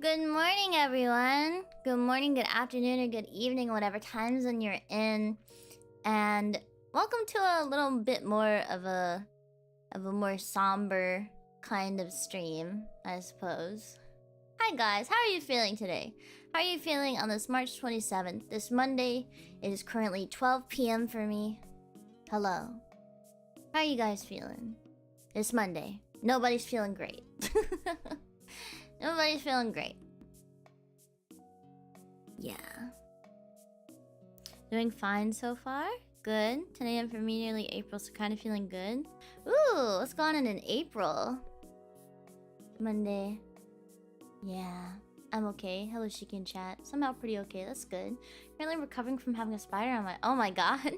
Good morning, everyone. Good morning, good afternoon, or good evening, whatever time zone you're in. And welcome to a little bit more of a more somber kind of stream, I suppose. Hi guys, how are you feeling today? How are you feeling on this March 27th? This Monday, it is currently 12 p.m. for me. Hello. How are you guys feeling? It's Monday. Nobody's feeling great. Nobody's feeling great. Yeah. Doing fine so far. Good. 10 a.m. for me, nearly April, so kind of feeling good. Ooh, what's going on in April? Monday. Yeah, I'm okay. Hello, Shiki in chat. Somehow pretty okay. That's good. Currently recovering from having a spider on my... Oh my god.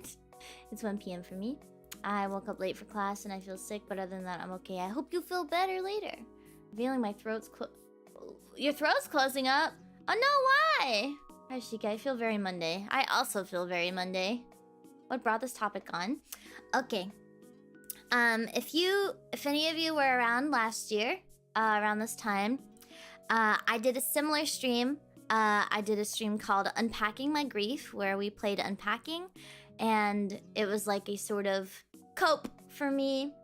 It's 1 p.m. for me. I woke up late for class and I feel sick, but other than that, I'm okay. I hope you feel better later. I'm feeling my throat's Your throat's closing up? Oh no, why? Hi, Shiki. I feel very Monday. I also feel very Monday. What brought this topic on? Okay. If any of you were around last year, around this time, I did a similar stream. I did a stream called Unpacking My Grief, where we played Unpacking, and it was like a sort of cope for me,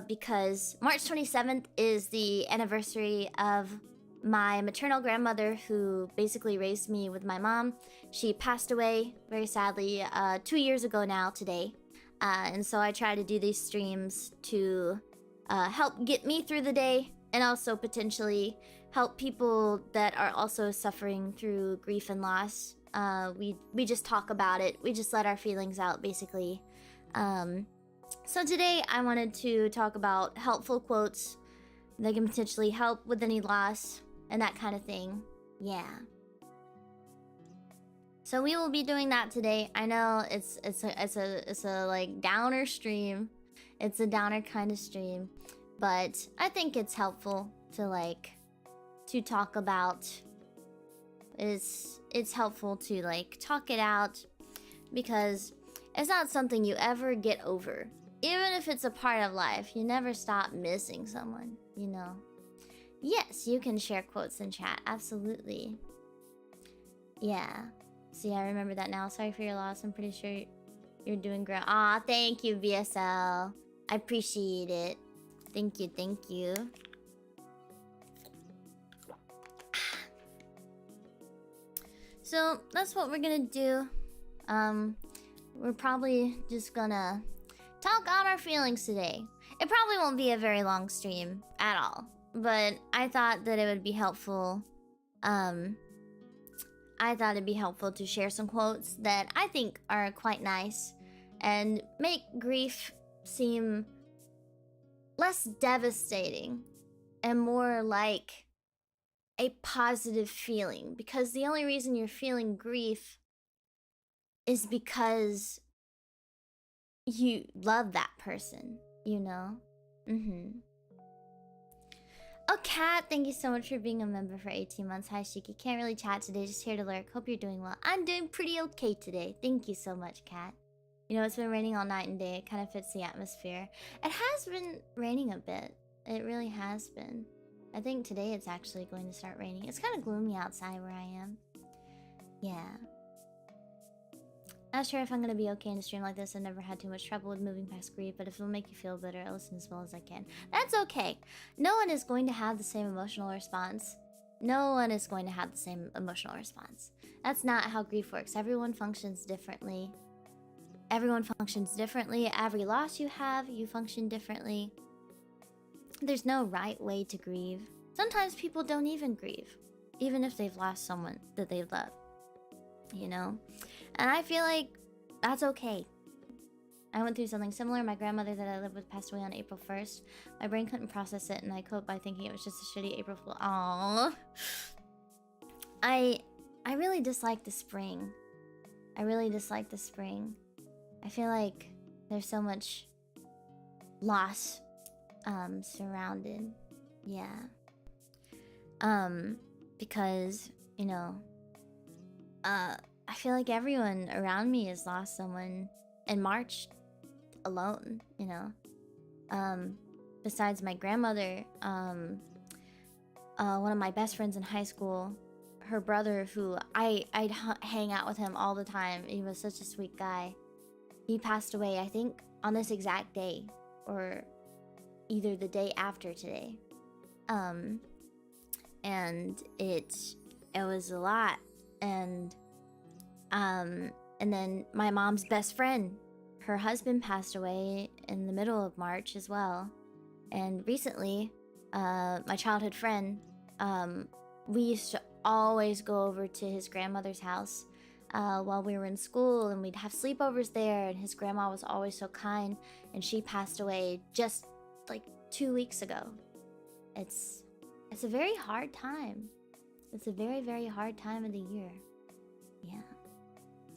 because March 27th is the anniversary of my maternal grandmother, who basically raised me with my mom. She passed away very sadly 2 years ago now today, and so I try to do these streams to help get me through the day, and also potentially help people that are also suffering through grief and loss. We just talk about it. We just let our feelings out, basically. So today I wanted to talk about helpful quotes that can potentially help with any loss and that kind of thing. Yeah. So we will be doing that today. I know it's a like downer stream. It's a downer kind of stream, but I think it's helpful to talk about. It's helpful to talk it out, because it's not something you ever get over. Even if it's a part of life, you never stop missing someone, you know? Yes, you can share quotes in chat, absolutely. Yeah. See, I remember that now. Sorry for your loss. I'm pretty sure you're doing great. Aw, thank you, BSL. I appreciate it. Thank you, thank you. So, that's what we're gonna do. We're probably just gonna talk out our feelings today. It probably won't be a very long stream at all, but I thought that it would be helpful. I thought it'd be helpful to share some quotes that I think are quite nice and make grief seem less devastating and more like a positive feeling, because the only reason you're feeling grief is because you love that person, you know? Oh, Kat, thank you so much for being a member for 18 months. Hi, Shiki. Can't really chat today, just here to lurk. Hope you're doing well. I'm doing pretty okay today. Thank you so much, Kat. You know, it's been raining all night and day. It kind of fits the atmosphere. It has been raining a bit. It really has been. I think today it's actually going to start raining. It's kind of gloomy outside where I am. Yeah. Not sure if I'm gonna be okay in a stream like this. I've never had too much trouble with moving past grief, but if it'll make you feel better, I'll listen as well as I can. That's okay. No one is going to have the same emotional response. No one is going to have the same emotional response. That's not how grief works. Everyone functions differently. Everyone functions differently. Every loss you have, you function differently. There's no right way to grieve. Sometimes people don't even grieve, even if they've lost someone that they love. You know? And I feel like that's okay. I went through something similar. My grandmother that I lived with passed away on April 1st. My brain couldn't process it, and I coped by thinking it was just a shitty April Fool. Aww. I really dislike the spring. I really dislike the spring. I feel like there's so much loss surrounded. Yeah. Because, you know, I feel like everyone around me has lost someone in March alone, you know. Besides my grandmother, one of my best friends in high school, her brother, who I'd hang out with him all the time. He was such a sweet guy. He passed away, I think, on this exact day, or either the day after today. And it was a lot. And then my mom's best friend, her husband passed away in the middle of March as well. And recently, my childhood friend, we used to always go over to his grandmother's house while we were in school, and we'd have sleepovers there, and his grandma was always so kind, and she passed away just like 2 weeks ago. It's a very hard time. It's a very, very hard time of the year. Yeah.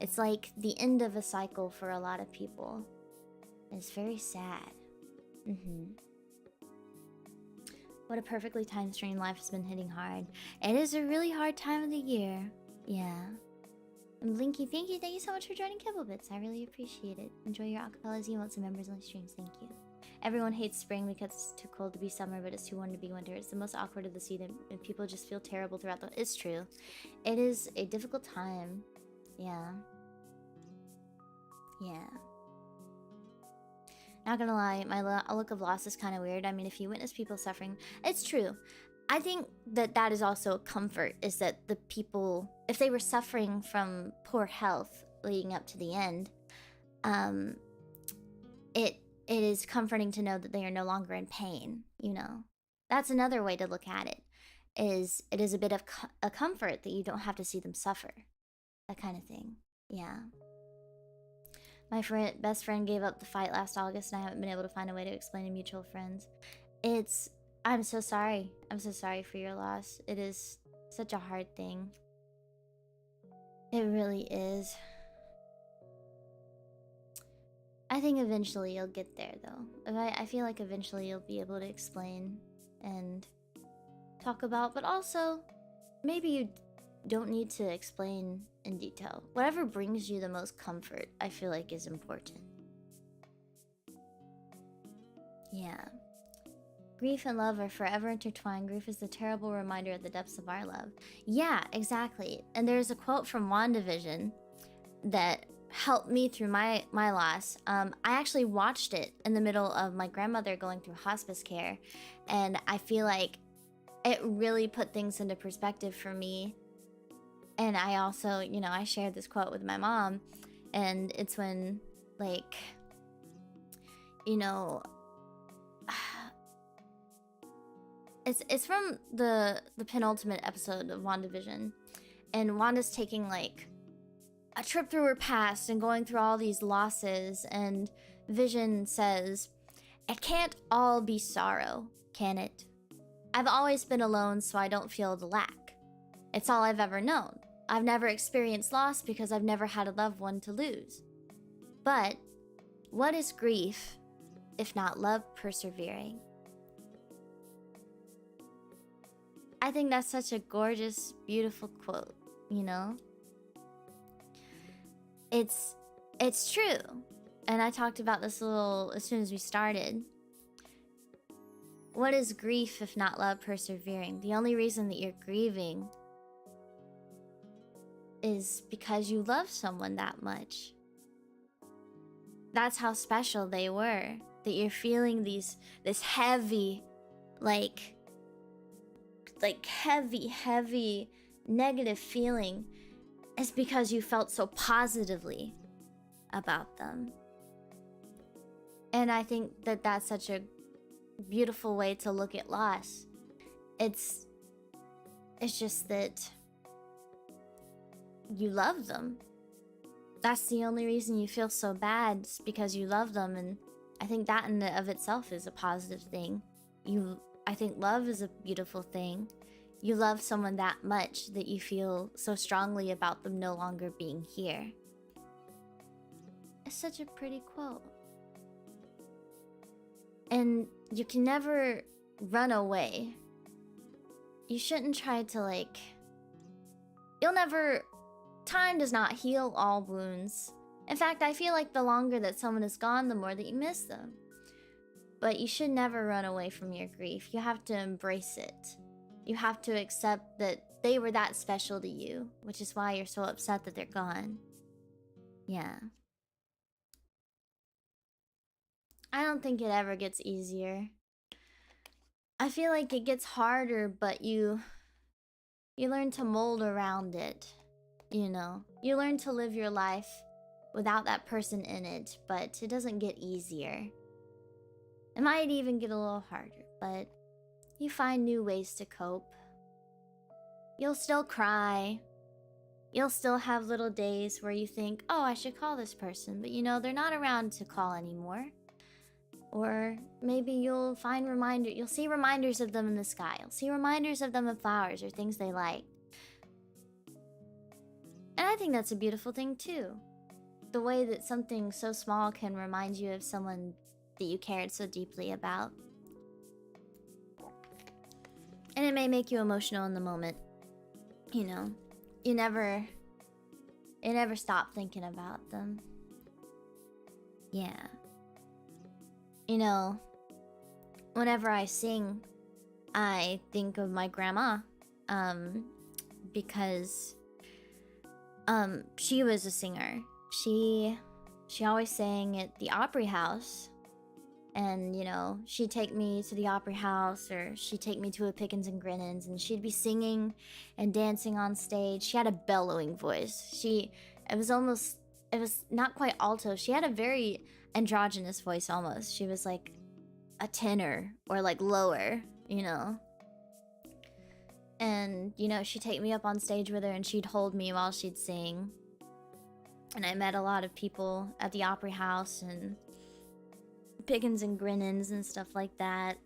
It's like the end of a cycle for a lot of people. It's very sad. What a perfectly timed stream. Life has been hitting hard. It is a really hard time of the year. Yeah. And Blinky, thank you so much for joining Kibblebits. I really appreciate it. Enjoy your acapellas, emotes, and members only streams. Thank you. Everyone hates spring because it's too cold to be summer, but it's too warm to be winter. It's the most awkward of the season, and people just feel terrible throughout the... It's true. It is a difficult time. Yeah. Yeah. Not gonna lie, my look of loss is kind of weird. I mean, if you witness people suffering, it's true. I think that is also a comfort, is that the people, if they were suffering from poor health leading up to the end, it is comforting to know that they are no longer in pain, you know? That's another way to look at it, is it is a bit of a comfort that you don't have to see them suffer. That kind of thing. Yeah. My best friend gave up the fight last August, and I haven't been able to find a way to explain to mutual friends. I'm so sorry. I'm so sorry for your loss. It is such a hard thing. It really is. I think eventually you'll get there, though. I feel like eventually you'll be able to explain and talk about, but also, maybe you don't need to explain in detail. Whatever brings you the most comfort, I feel like, is important. Yeah. Grief and love are forever intertwined. Grief is the terrible reminder of the depths of our love. Yeah, exactly. And there's a quote from WandaVision that helped me through my loss. I actually watched it in the middle of my grandmother going through hospice care, and I feel like it really put things into perspective for me. And I also, you know, I shared this quote with my mom, and it's when, like, you know, it's from the penultimate episode of WandaVision, and Wanda's taking, like, a trip through her past and going through all these losses, and Vision says, "It can't all be sorrow, can it? I've always been alone, so I don't feel the lack. It's all I've ever known. I've never experienced loss because I've never had a loved one to lose. But what is grief if not love persevering?" I think that's such a gorgeous, beautiful quote, you know? It's true. And I talked about this a little as soon as we started. What is grief if not love persevering? The only reason that you're grieving is because you love someone that much. That's how special they were. That you're feeling this heavy, like heavy negative feeling is because you felt so positively about them. And I think that that's such a beautiful way to look at loss. It's just that you love them. That's the only reason you feel so bad, is because you love them. And I think that in and of itself is a positive thing. I think love is a beautiful thing. You love someone that much that you feel so strongly about them no longer being here. It's such a pretty quote. And you can never run away. You shouldn't try to, like... Time does not heal all wounds. In fact, I feel like the longer that someone is gone, the more that you miss them. But you should never run away from your grief. You have to embrace it. You have to accept that they were that special to you, which is why you're so upset that they're gone. Yeah. I don't think it ever gets easier. I feel like it gets harder, but you learn to mold around it. You know, you learn to live your life without that person in it, but it doesn't get easier. It might even get a little harder, but you find new ways to cope. You'll still cry. You'll still have little days where you think, oh, I should call this person, but you know, they're not around to call anymore. Or maybe you'll see reminders of them in the sky. You'll see reminders of them in flowers or things they like. And I think that's a beautiful thing too. The way that something so small can remind you of someone that you cared so deeply about. And it may make you emotional in the moment. You know, you never stop thinking about them. Yeah. You know, whenever I sing, I think of my grandma. Because she was a singer. She always sang at the Opry House. And, you know, she'd take me to the Opry House, or she'd take me to a Pickens and Grinnons, and she'd be singing and dancing on stage. She had a bellowing voice. It was not quite alto. She had a very androgynous voice almost. She was like a tenor or like lower, you know. And, you know, she'd take me up on stage with her and she'd hold me while she'd sing. And I met a lot of people at the Opry House and Pickens and Grinnons and stuff like that.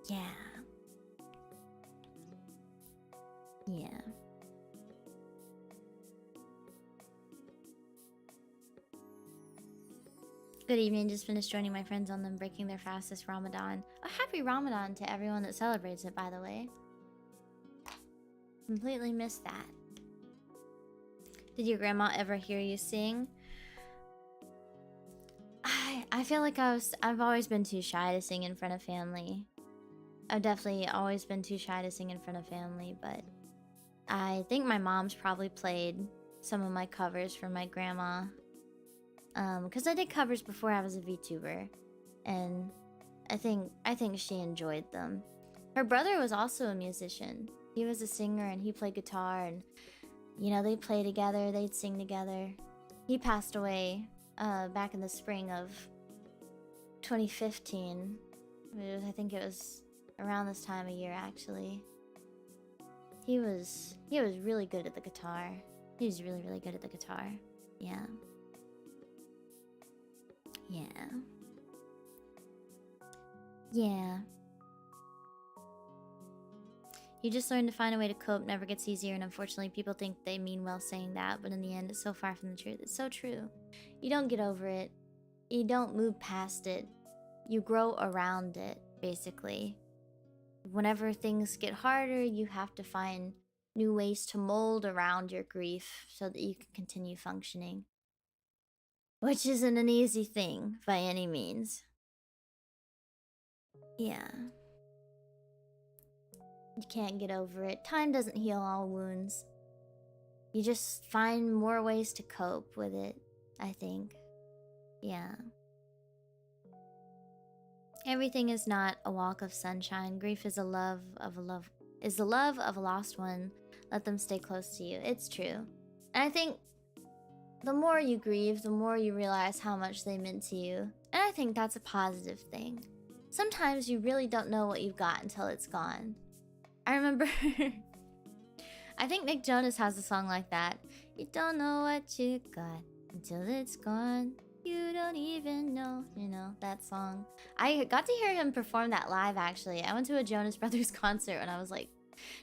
Yeah. Yeah. Good evening, just finished joining my friends on them breaking their fast this Ramadan. A happy Ramadan to everyone that celebrates it, by the way. Completely missed that. Did your grandma ever hear you sing? I feel like I've always been too shy to sing in front of family. I've definitely always been too shy to sing in front of family, but I think my mom's probably played some of my covers for my grandma. Because I did covers before I was a VTuber, and I think she enjoyed them. Her brother was also a musician. He was a singer and he played guitar, and you know, they'd play together, they'd sing together. He passed away back in the spring of 2015. I think it was around this time of year, actually. He was really good at the guitar. He was really, really good at the guitar. Yeah. Yeah. Yeah. You just learn to find a way to cope, never gets easier, and unfortunately people think they mean well saying that, but in the end it's so far from the truth. It's so true. You don't get over it. You don't move past it. You grow around it, basically. Whenever things get harder, you have to find new ways to mold around your grief so that you can continue functioning. Which isn't an easy thing, by any means. Yeah. You can't get over it. Time doesn't heal all wounds. You just find more ways to cope with it, I think. Yeah. Everything is not a walk of sunshine. Grief is the love of a lost one. Let them stay close to you. It's true. And I think the more you grieve, the more you realize how much they meant to you. And I think that's a positive thing. Sometimes you really don't know what you've got until it's gone. I remember I think Nick Jonas has a song like that. You don't know what you got until it's gone. You don't even know, you know, that song. I got to hear him perform that live, actually. I went to a Jonas Brothers concert when I was like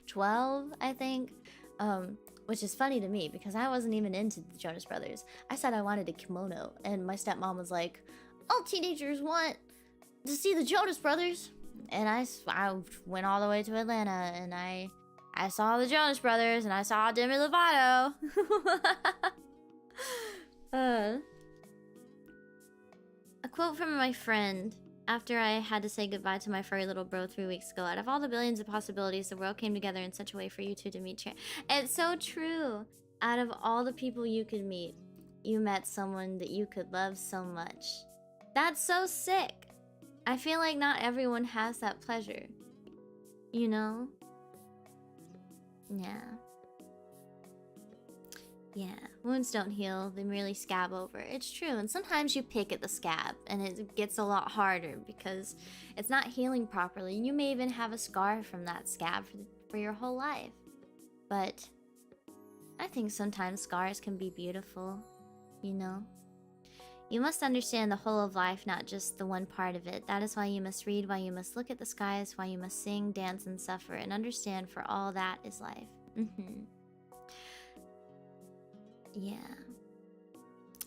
12, I think. Which is funny to me because I wasn't even into the Jonas Brothers. I said I wanted a kimono, and my stepmom was like, all teenagers want to see the Jonas Brothers. And I went all the way to Atlanta, and I saw the Jonas Brothers, and I saw Demi Lovato. A quote from my friend. after I had to say goodbye to my furry little bro 3 weeks ago. Out of all the billions of possibilities, the world came together in such a way for you two to meet. It's so true. Out of all the people you could meet, you met someone that you could love so much. That's so sick. I feel like not everyone has that pleasure. You know? Yeah. Yeah. Wounds don't heal, they merely scab over. It's true, and sometimes you pick at the scab, and it gets a lot harder because it's not healing properly. You may even have a scar from that scab for your whole life. But I think sometimes scars can be beautiful, you know? You must understand the whole of life, not just the one part of it. That is why you must read, why you must look at the skies, why you must sing, dance, and suffer, and understand for all that is life. Yeah.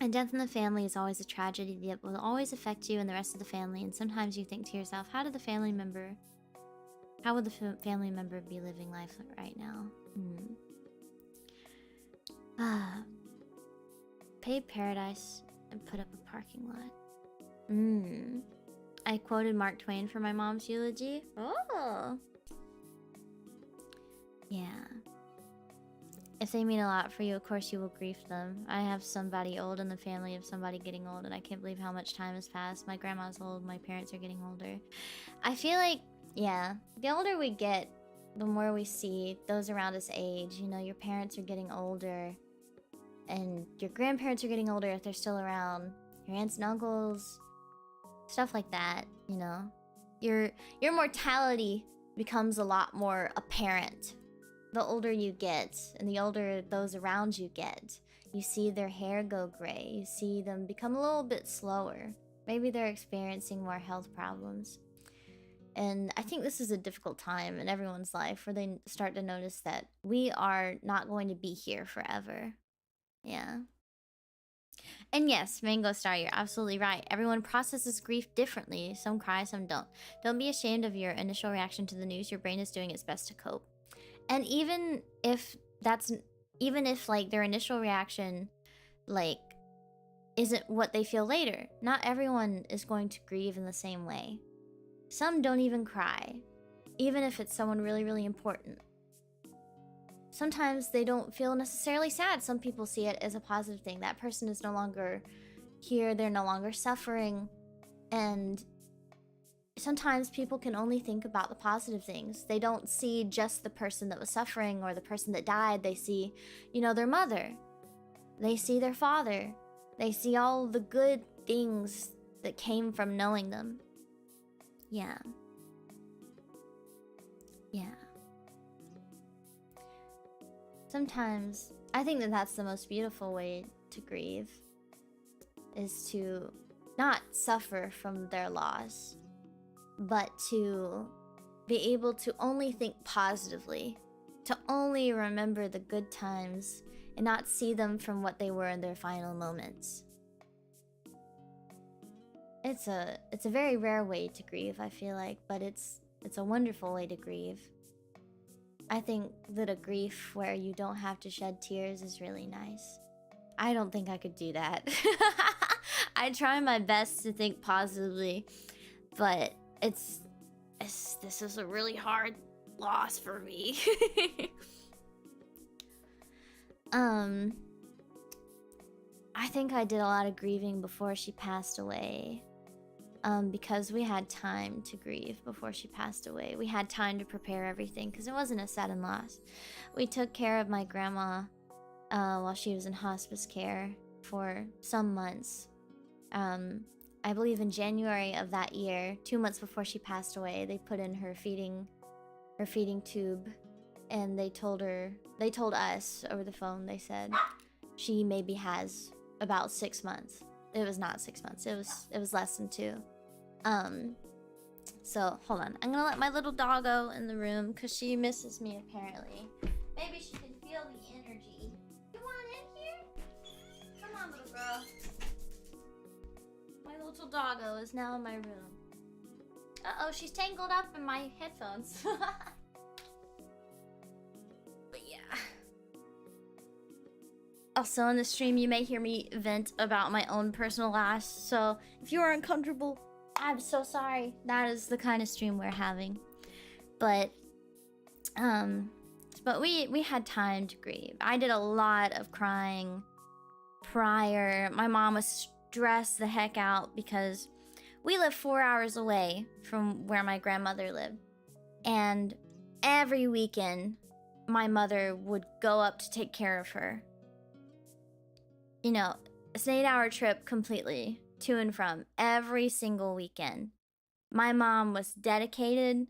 And death in the family is always a tragedy that will always affect you and the rest of the family, and sometimes you think to yourself, how would the family member be living life right now? Pay paradise and put up a parking lot. I quoted Mark Twain for my mom's eulogy. Oh. Yeah. If they mean a lot for you, of course you will grieve them. I have somebody old in the family of somebody getting old, and I can't believe how much time has passed. My grandma's old, my parents are getting older. I feel like, yeah, the older we get, the more we see those around us age. You know, your parents are getting older, and your grandparents are getting older if they're still around. Your aunts and uncles, stuff like that, you know. Your mortality becomes a lot more apparent the older you get, and the older those around you get. You see their hair go gray. You see them become a little bit slower. Maybe they're experiencing more health problems. And I think this is a difficult time in everyone's life where they start to notice that we are not going to be here forever. Yeah. And yes, Mango Star, you're absolutely right. Everyone processes grief differently. Some cry, some don't. Don't be ashamed of your initial reaction to the news. Your brain is doing its best to cope. And even if like their initial reaction like isn't what they feel later, not everyone is going to grieve in the same way. Some don't even cry, even if it's someone really, really important. Sometimes they don't feel necessarily sad. Some people see it as a positive thing. That person is no longer here, they're no longer suffering, and sometimes people can only think about the positive things. They don't see just the person that was suffering or the person that died. They see, you know, their mother. They see their father. They see all the good things that came from knowing them. Yeah. Yeah. Sometimes, I think that that's the most beautiful way to grieve, is to not suffer from their loss, but to be able to only think positively, to only remember the good times and not see them from what they were in their final moments. It's a very rare way to grieve, I feel like, but it's a wonderful way to grieve. I think that a grief where you don't have to shed tears is really nice. I don't think I could do that. I try my best to think positively, but this is a really hard loss for me. I think I did a lot of grieving before she passed away. Because we had time to grieve before she passed away. We had time to prepare everything because it wasn't a sudden loss. We took care of my grandma while she was in hospice care for some months. I believe in January of that year, 2 months before she passed away, they put in her feeding tube, and they told us over the phone, they said she maybe has about 6 months. It was not 6 months. It was less than 2. So hold on. I'm gonna let my little doggo in the room because she misses me apparently. Maybe she can feel the energy. You want in here? Come on, little girl. My little doggo is now in my room. Uh-oh, she's tangled up in my headphones. But yeah. Also, in the stream, you may hear me vent about my own personal loss, so if you are uncomfortable, I'm so sorry. That is the kind of stream we're having. But we had time to grieve. I did a lot of crying prior. My mom was stressed the heck out because we live 4 hours away from where my grandmother lived. And every weekend, my mother would go up to take care of her. You know, it's an 8-hour trip completely to and from every single weekend. My mom was dedicated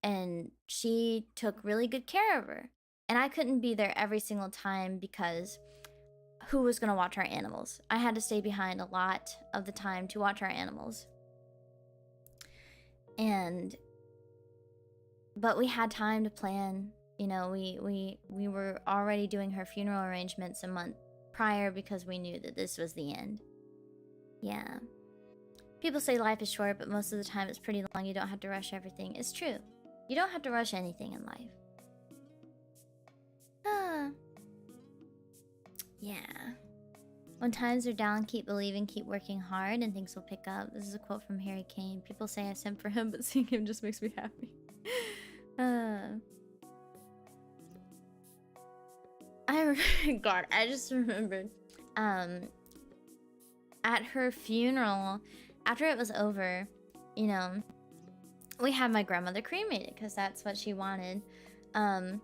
and she took really good care of her. And I couldn't be there every single time because who was going to watch our animals? I had to stay behind a lot of the time to watch our animals. But we had time to plan. You know, we were already doing her funeral arrangements a month prior because we knew that this was the end. Yeah. People say life is short, but most of the time it's pretty long. You don't have to rush everything. It's true. You don't have to rush anything in life. Yeah. When times are down, keep believing, keep working hard, and things will pick up. This is a quote from Harry Kane. People say I sent for him, but seeing him just makes me happy. God, I just remembered. At her funeral, after it was over, you know, we had my grandmother cremated because that's what she wanted. And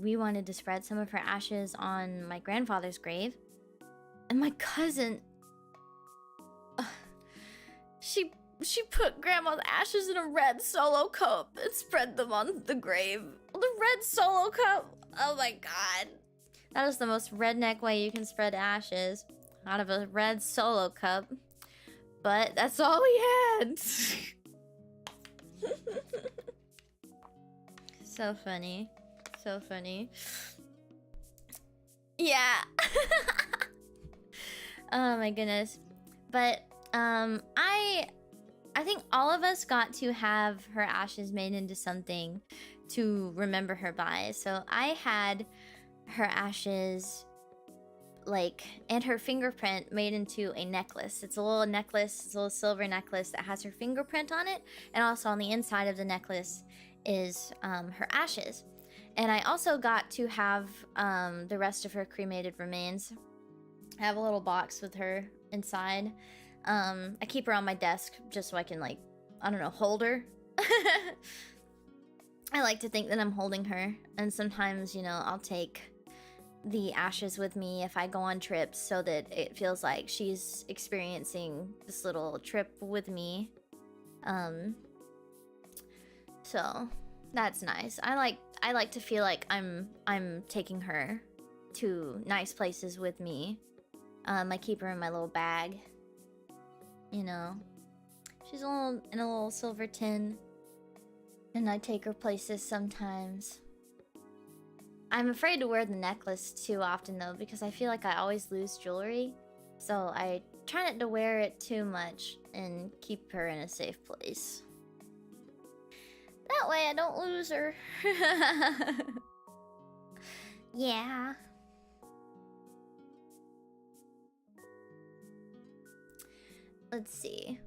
we wanted to spread some of her ashes on my grandfather's grave. And my cousin, she put grandma's ashes in a red Solo cup and spread them on the grave. The red Solo cup. Oh my god. That is the most redneck way you can spread ashes. Out of a red Solo cup. But that's all we had. So funny. So funny. Yeah. Oh my goodness. But I think all of us got to have her ashes made into something to remember her by. So I had her ashes, like, and her fingerprint made into a necklace. It's a little necklace, it's a little silver necklace that has her fingerprint on it, and also on the inside of the necklace is her ashes. And I also got to have the rest of her cremated remains. I have a little box with her inside. I keep her on my desk just so I can, like, I don't know, hold her. I like to think that I'm holding her, and sometimes, you know, I'll take the ashes with me if I go on trips so that it feels like she's experiencing this little trip with me. So that's nice. I like to feel like I'm taking her to nice places with me. I keep her in my little bag. You know, she's in a little silver tin, and I take her places sometimes. I'm afraid to wear the necklace too often though, because I feel like I always lose jewelry. So I try not to wear it too much and keep her in a safe place. That way I don't lose her. Yeah. Let's see.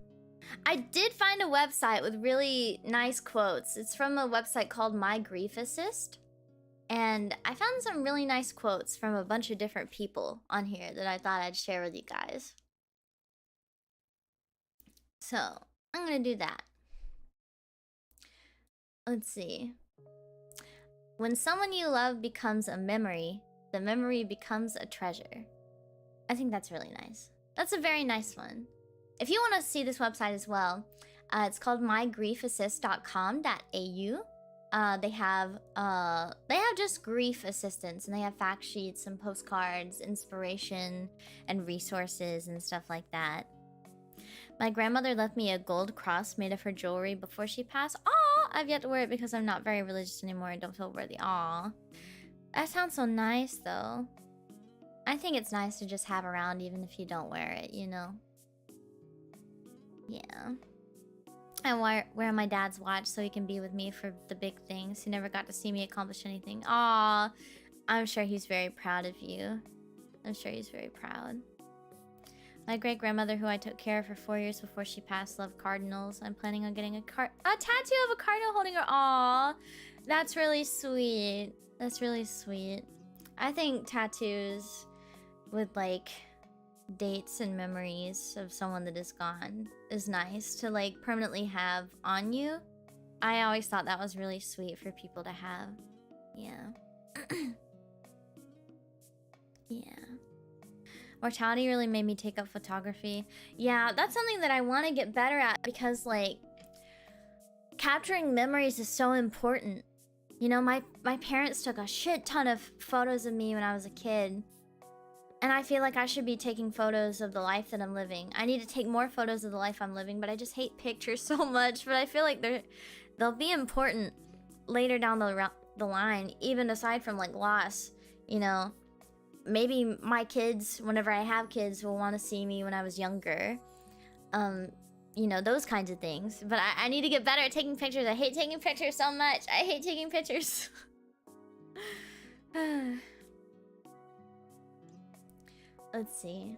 I did find a website with really nice quotes. It's from a website called My Grief Assist. And I found some really nice quotes from a bunch of different people on here that I thought I'd share with you guys. So, I'm gonna do that. Let's see. When someone you love becomes a memory, the memory becomes a treasure. I think that's really nice. That's a very nice one. If you want to see this website as well, it's called mygriefassist.com.au. They have just grief assistance, and they have fact sheets and postcards, inspiration, and resources and stuff like that. My grandmother left me a gold cross made of her jewelry before she passed. Aw, I've yet to wear it because I'm not very religious anymore and don't feel worthy. Aw, that sounds so nice though. I think it's nice to just have around even if you don't wear it, you know? Yeah. I wear my dad's watch so he can be with me for the big things. He never got to see me accomplish anything. Aw, I'm sure he's very proud of you. I'm sure he's very proud. My great-grandmother, who I took care of for 4 years before she passed, loved cardinals. I'm planning on getting a tattoo of a cardinal holding her. Aww. That's really sweet. That's really sweet. I think tattoos with, like, dates and memories of someone that is gone is nice to, like, permanently have on you. I always thought that was really sweet for people to have. Yeah. Yeah. Mortality really made me take up photography. Yeah, that's something that I want to get better at because, like, capturing memories is so important. You know, my parents took a shit ton of photos of me when I was a kid. And I feel like I should be taking photos of the life that I'm living. I need to take more photos of the life I'm living, but I just hate pictures so much. But I feel like they'll be important later down the line, even aside from, like, loss, you know. Maybe my kids, whenever I have kids, will want to see me when I was younger. You know, those kinds of things. But I need to get better at taking pictures. I hate taking pictures so much. I hate taking pictures. Let's see.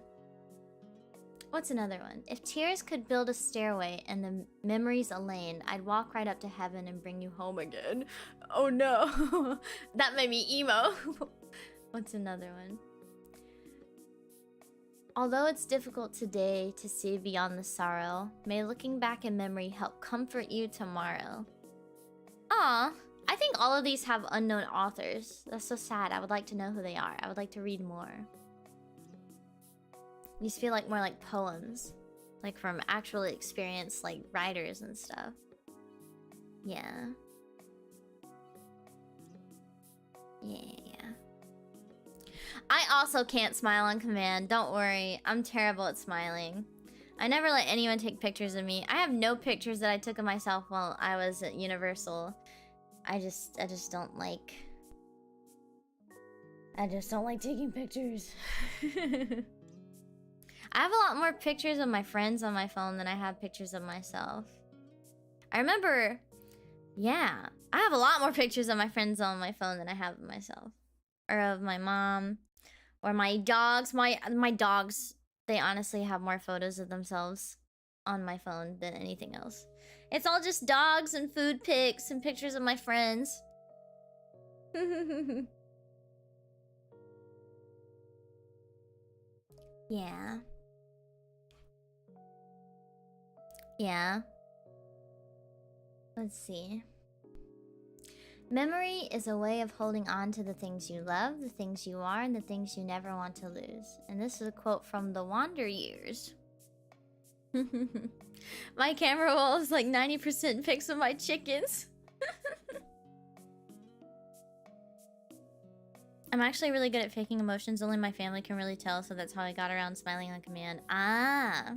What's another one? If tears could build a stairway and the memories a lane, I'd walk right up to heaven and bring you home again. Oh no. That made me emo. What's another one? Although it's difficult today to see beyond the sorrow, may looking back in memory help comfort you tomorrow. Aw, I think all of these have unknown authors. That's so sad. I would like to know who they are. I would like to read more. These feel like more like poems. Like from actually experienced, like, writers and stuff. Yeah. Yeah. I also can't smile on command. Don't worry. I'm terrible at smiling. I never let anyone take pictures of me. I have no pictures that I took of myself while I was at Universal. I just don't like... I just don't like taking pictures. I have a lot more pictures of my friends on my phone than I have pictures of myself. I remember... Yeah. I have a lot more pictures of my friends on my phone than I have of myself. Or of my mom. Or my dogs. My dogs, they honestly have more photos of themselves on my phone than anything else. It's all just dogs and food pics and pictures of my friends. Yeah. Yeah. Let's see. Memory is a way of holding on to the things you love, the things you are, and the things you never want to lose. And this is a quote from The Wander Years. My camera roll is like 90% pics of my chickens. I'm actually really good at faking emotions. Only my family can really tell, so that's how I got around smiling on command. Ah.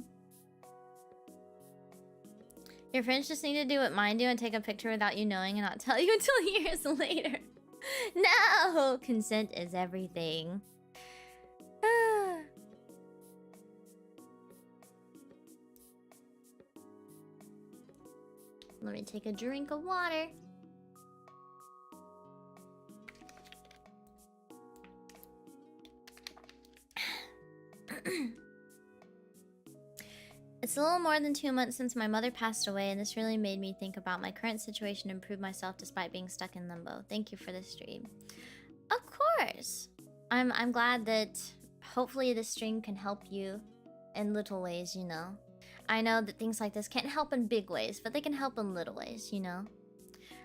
Your friends just need to do what mine do and take a picture without you knowing and not tell you until years later. No! Consent is everything. Let me take a drink of water. It's a little more than 2 months since my mother passed away, and this really made me think about my current situation and improve myself despite being stuck in limbo. Thank you for this stream. Of course! I'm glad that hopefully this stream can help you in little ways, you know. I know that things like this can't help in big ways, but they can help in little ways, you know.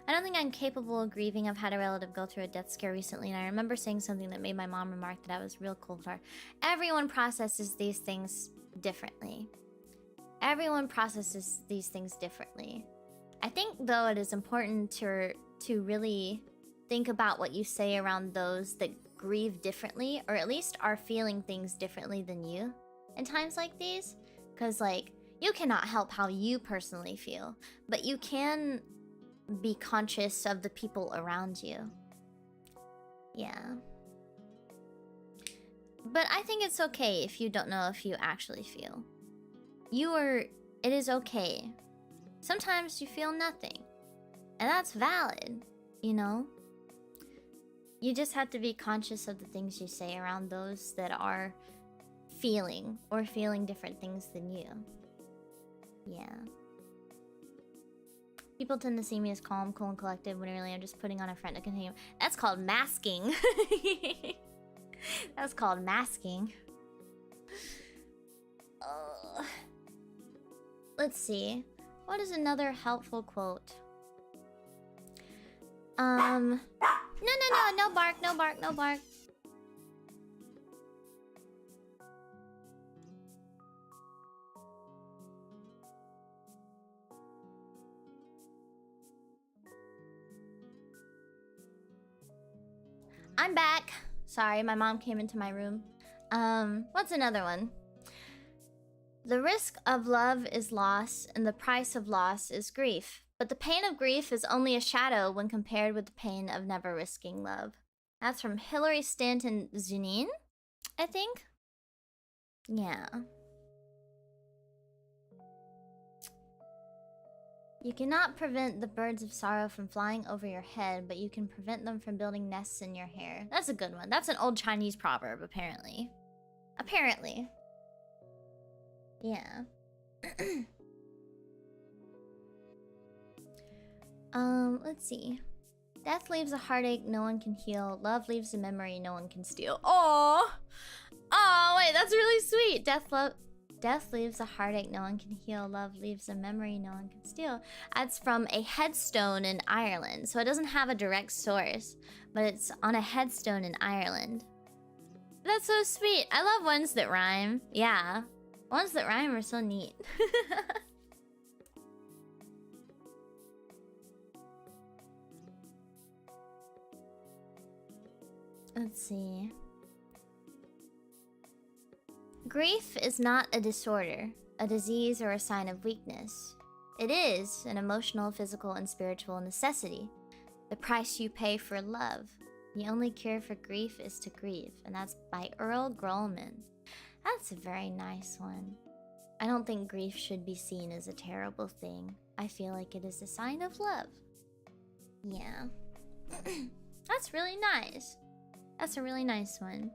I don't think I'm capable of grieving. I've had a relative go through a death scare recently, and I remember saying something that made my mom remark that I was real cold with her. Everyone processes these things differently. Everyone processes these things differently. I think, though, it is important to really think about what you say around those that grieve differently, or at least are feeling things differently than you in times like these. Because, like, you cannot help how you personally feel, but you can be conscious of the people around you. Yeah. But I think it's okay if you don't know if you actually feel. It is okay. Sometimes you feel nothing. And that's valid, you know? You just have to be conscious of the things you say around those that are feeling, or feeling different things than you. Yeah. People tend to see me as calm, cool, and collected when really I'm just putting on a front to continue. That's called masking. That's called masking. Let's see. What is another helpful quote? No, no bark, no bark, no bark. I'm back. Sorry, my mom came into my room. What's another one? The risk of love is loss, and the price of loss is grief. But the pain of grief is only a shadow when compared with the pain of never risking love. That's from Hilary Stanton Zunin, I think. Yeah. You cannot prevent the birds of sorrow from flying over your head, but you can prevent them from building nests in your hair. That's a good one. That's an old Chinese proverb, apparently. Apparently. Yeah. Let's see. Death leaves a heartache no one can heal. Love leaves a memory no one can steal. Oh, wait, that's really sweet. Death leaves a heartache no one can heal. Love leaves a memory no one can steal. That's from a headstone in Ireland. So it doesn't have a direct source, but it's on a headstone in Ireland. That's so sweet. I love ones that rhyme. Yeah. Ones that rhyme are so neat. Let's see. Grief is not a disorder, a disease, or a sign of weakness. It is an emotional, physical, and spiritual necessity. The price you pay for love. The only cure for grief is to grieve. And that's by Earl Grolman. That's a very nice one. I don't think grief should be seen as a terrible thing. I feel like it is a sign of love. Yeah. That's really nice. That's a really nice one.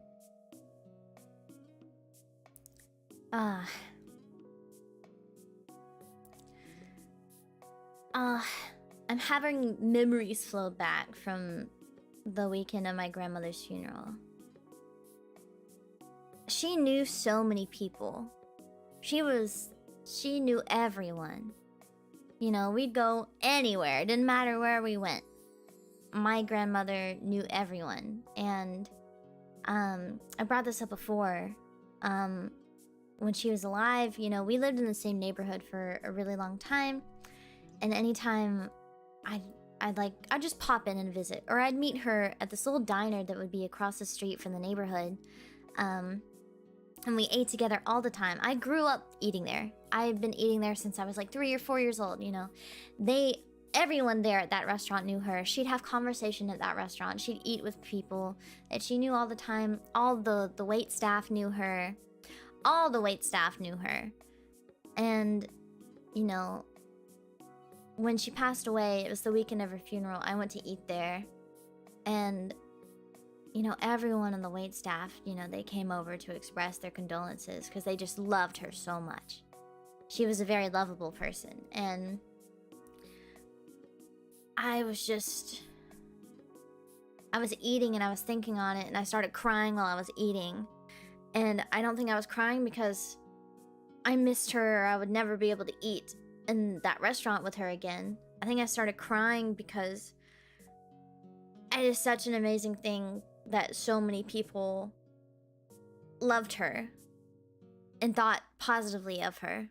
I'm having memories flow back from the weekend of my grandmother's funeral. She knew so many people. She knew everyone. You know, we'd go anywhere. It didn't matter where we went. My grandmother knew everyone. And I brought this up before. When she was alive, you know, we lived in the same neighborhood for a really long time. And anytime I'd just pop in and visit. Or I'd meet her at this little diner that would be across the street from the neighborhood. And we ate together all the time. I grew up eating there. I've been eating there since I was like 3 or 4 years old, you know. Everyone there at that restaurant knew her. She'd have conversation at that restaurant. She'd eat with people that she knew all the time. All the wait staff knew her. All the wait staff knew her. And, you know, when she passed away, it was the weekend of her funeral. I went to eat there. And, you know, everyone on the wait staff, you know, they came over to express their condolences because they just loved her so much. She was a very lovable person. And I was eating and I was thinking on it, and I started crying while I was eating. And I don't think I was crying because I missed her, or I would never be able to eat in that restaurant with her again. I think I started crying because it is such an amazing thing that so many people loved her and thought positively of her.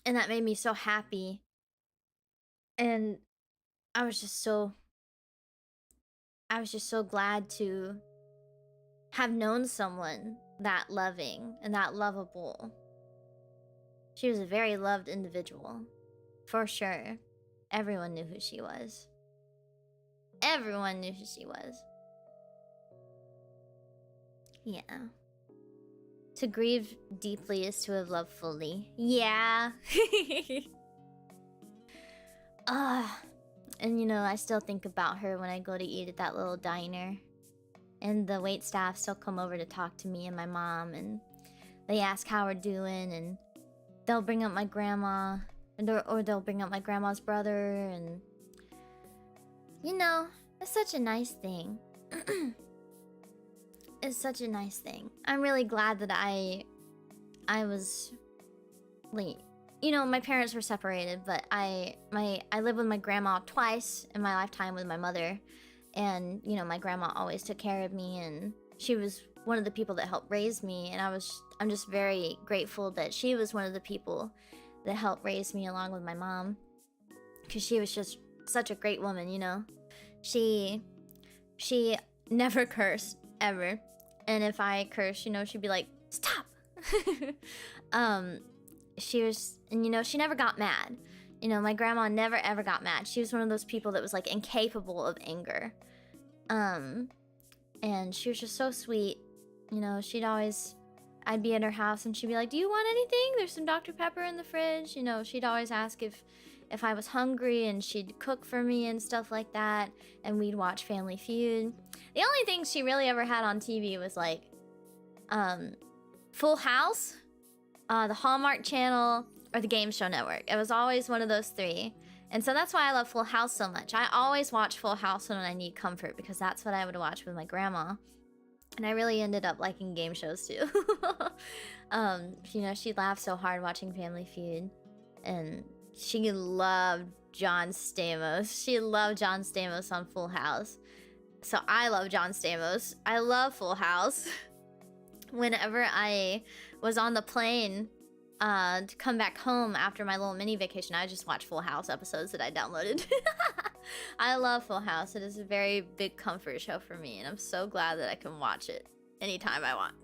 And that made me so happy. And I was just so glad to have known someone that loving and that lovable. She was a very loved individual, for sure. Everyone knew who she was. Everyone knew who she was. Yeah. To grieve deeply is to have loved fully. Yeah. And you know, I still think about her when I go to eat at that little diner. and the wait staff still come over to talk to me and my mom, and they ask how we're doing, and they'll bring up my grandma, or they'll bring up my grandma's brother, and you know, it's such a nice thing. It's such a nice thing. I'm really glad that I was like, you know, my parents were separated, but I lived with my grandma twice in my lifetime with my mother, and you know, my grandma always took care of me, and she was one of the people that helped raise me, and I'm just very grateful that she was one of the people that helped raise me along with my mom, because she was just such a great woman, you know. She never cursed ever, and if I cursed, you know, she'd be like, stop. She was, and you know, she never got mad. You know, my grandma never ever got mad. She was one of those people that was like incapable of anger. And she was just so sweet. You know, I'd be at her house and she'd be like, do you want anything? There's some Dr. Pepper in the fridge. You know, she'd always ask if I was hungry, and she'd cook for me and stuff like that. And we'd watch Family Feud. The only thing she really ever had on TV was like, Full House, the Hallmark Channel, or the Game Show Network. It was always one of those three. And so that's why I love Full House so much. I always watch Full House when I need comfort, because that's what I would watch with my grandma. And I really ended up liking game shows too. You know, she laughed so hard watching Family Feud. And she loved John Stamos. She loved John Stamos on Full House. So I love John Stamos. I love Full House. Whenever I was on the plane to come back home after my little mini vacation, I just watched Full House episodes that I downloaded. I love Full House. It is a very big comfort show for me, and I'm so glad that I can watch it anytime I want.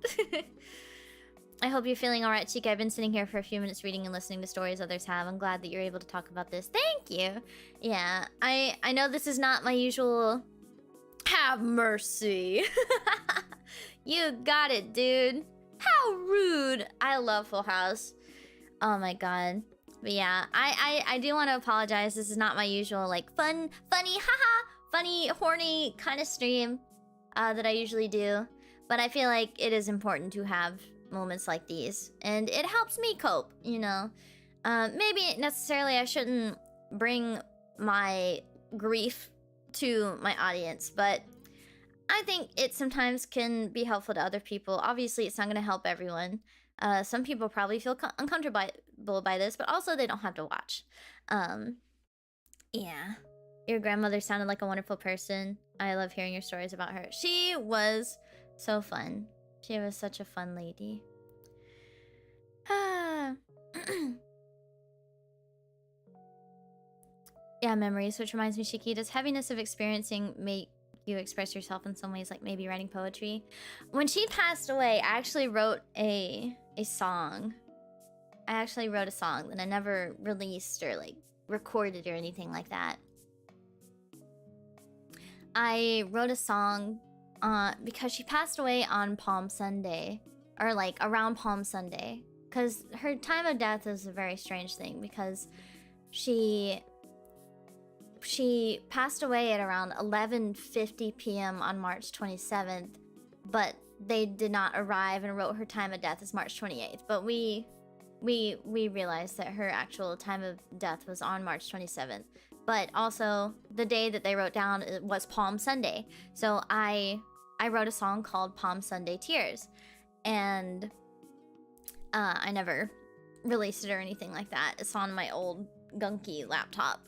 I hope you're feeling alright, Chica. I've been sitting here for a few minutes reading and listening to stories others have. I'm glad that you're able to talk about this. Thank you. Yeah, I know this is not my usual... Have mercy. You got it, dude. How rude. I love Full House. Oh my god. But yeah, I do want to apologize. This is not my usual, like, funny, haha, funny, horny kind of stream that I usually do. But I feel like it is important to have moments like these. And it helps me cope, you know. Maybe necessarily I shouldn't bring my grief to my audience, but I think it sometimes can be helpful to other people. Obviously, it's not going to help everyone. Some people probably feel uncomfortable by this, but also they don't have to watch. Yeah. Your grandmother sounded like a wonderful person. I love hearing your stories about her. She was so fun. She was such a fun lady. Yeah, memories, which reminds me, Shiki, does heaviness of experiencing make you express yourself in some ways, like maybe writing poetry? When she passed away, I actually wrote a song. I actually wrote a song that I never released or like recorded or anything like that. I wrote a song because she passed away on Palm Sunday, or like around Palm Sunday, because her time of death is a very strange thing, because she passed away at around 11:50 p.m. on March 27th, but they did not arrive and wrote her time of death as March 28th. But we realized that her actual time of death was on March 27th. But also, the day that they wrote down was Palm Sunday. So I wrote a song called Palm Sunday Tears. And I never released it or anything like that. It's on my old gunky laptop.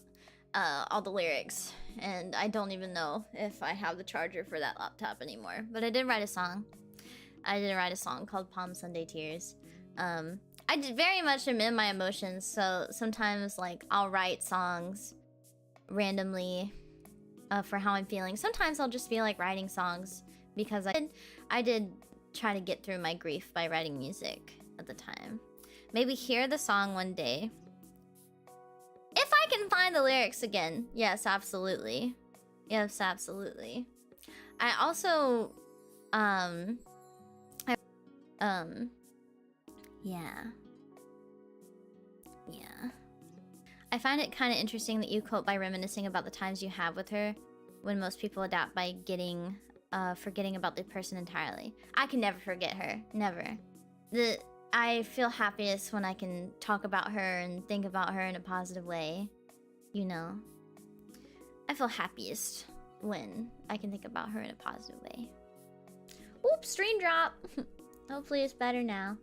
All the lyrics, and I don't even know if I have the charger for that laptop anymore, but I did write a song. I did write a song called Palm Sunday Tears. I did very much am in my emotions, so sometimes like I'll write songs randomly for how I'm feeling. Sometimes I'll just feel like writing songs because I did try to get through my grief by writing music at the time. Maybe hear the song one day. If I can find the lyrics again. Yes, absolutely. Yes, absolutely. I also, yeah. I find it kind of interesting that you cope by reminiscing about the times you have with her, when most people adapt by getting forgetting about the person entirely. I can never forget her. Never. I feel happiest when I can talk about her and think about her in a positive way. You know. I feel happiest when I can think about her in a positive way. Oops, stream drop. Hopefully it's better now.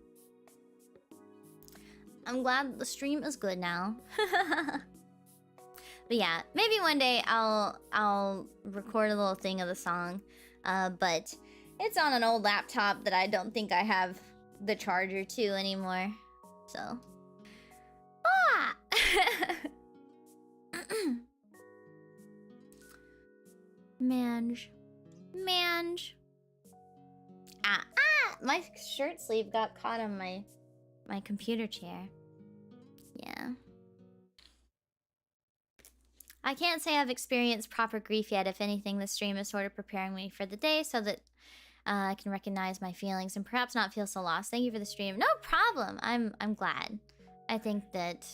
I'm glad the stream is good now. But yeah, maybe one day I'll record a little thing of the song. But it's on an old laptop that I don't think I have the charger to anymore. So. Ah! Mange. Ah, my shirt sleeve got caught on my computer chair. Yeah. I can't say I've experienced proper grief yet. If anything, the stream is sort of preparing me for the day so that I can recognize my feelings and perhaps not feel so lost. Thank you for the stream. No problem. I'm glad. I think that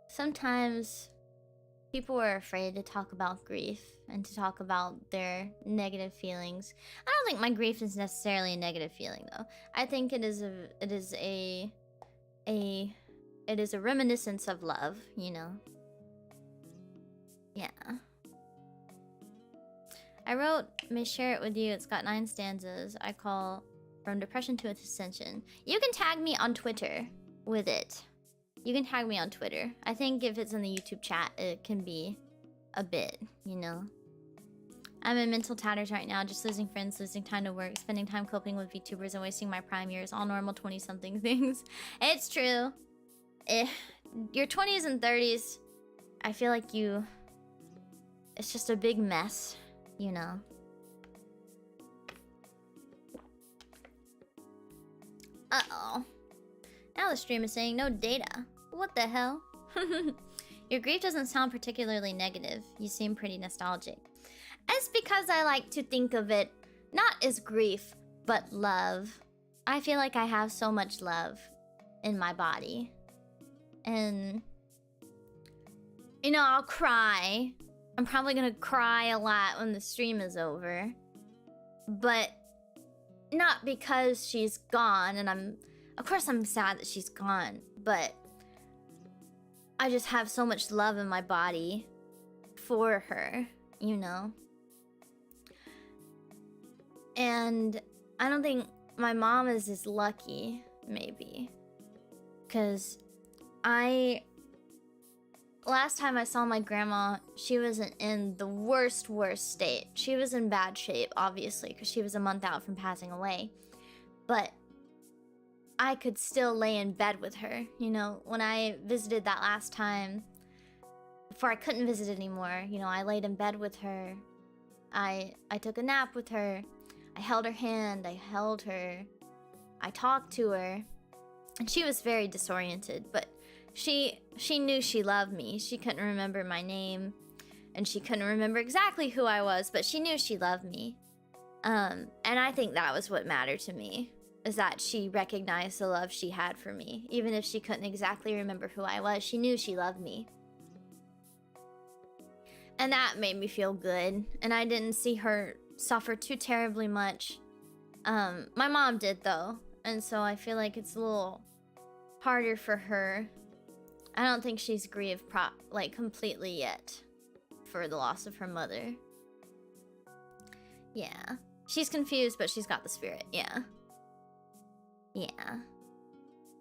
sometimes people are afraid to talk about grief and to talk about their negative feelings. I don't think my grief is necessarily a negative feeling, though. I think it is a reminiscence of love, you know. Yeah. I wrote, may share it with you. It's got 9 stanzas. I call from depression to ascension. You can tag me on Twitter with it. You can tag me on Twitter. I think if it's in the YouTube chat, it can be a bit, you know. I'm in mental tatters right now, just losing friends, losing time to work, spending time coping with VTubers, and wasting my prime years. All normal 20-something things. It's true. Your 20s and 30s, I feel like it's just a big mess, you know. Uh-oh. Now the stream is saying no data. What the hell? Your grief doesn't sound particularly negative. You seem pretty nostalgic. It's because I like to think of it not as grief, but love. I feel like I have so much love in my body. And, you know, I'll cry. I'm probably gonna cry a lot when the stream is over. But not because she's gone, and of course I'm sad that she's gone, but I just have so much love in my body for her, you know? And I don't think my mom is as lucky, maybe. Because last time I saw my grandma, she wasn't in the worst state. She was in bad shape, obviously, because she was a month out from passing away. But I could still lay in bed with her. You know, when I visited that last time, before I couldn't visit anymore, you know, I laid in bed with her. I took a nap with her. I held her hand. I held her. I talked to her. And she was very disoriented, but she knew she loved me. She couldn't remember my name, and she couldn't remember exactly who I was, but she knew she loved me. And I think that was what mattered to me, is that she recognized the love she had for me. Even if she couldn't exactly remember who I was, she knew she loved me. And that made me feel good, and I didn't see her suffer too terribly much. My mom did, though, and so I feel like it's a little harder for her. I don't think she's grieved completely yet for the loss of her mother. Yeah. She's confused, but she's got the spirit. Yeah. Yeah.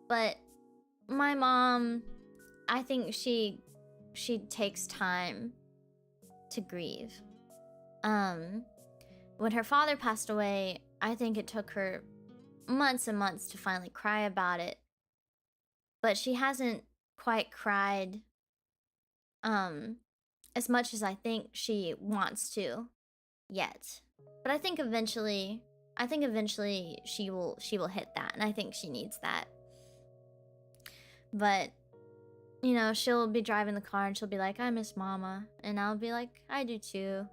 But my mom, I think she takes time to grieve. When her father passed away, I think it took her months and months to finally cry about it. But she hasn't quite cried as much as I think she wants to yet. But I think eventually she will hit that, and I think she needs that. But you know, she'll be driving the car and she'll be like, I miss Mama, and I'll be like, I do too.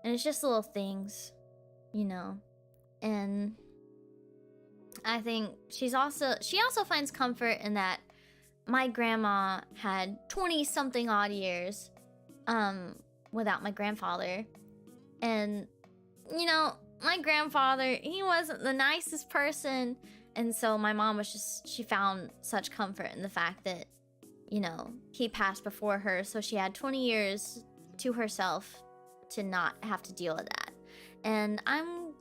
And it's just little things, you know. And I think she also finds comfort in that my grandma had 20-something odd years without my grandfather. And you know, my grandfather, he wasn't the nicest person. And so my mom was just, she found such comfort in the fact that, you know, he passed before her. So she had 20 years to herself to not have to deal with that. And I'm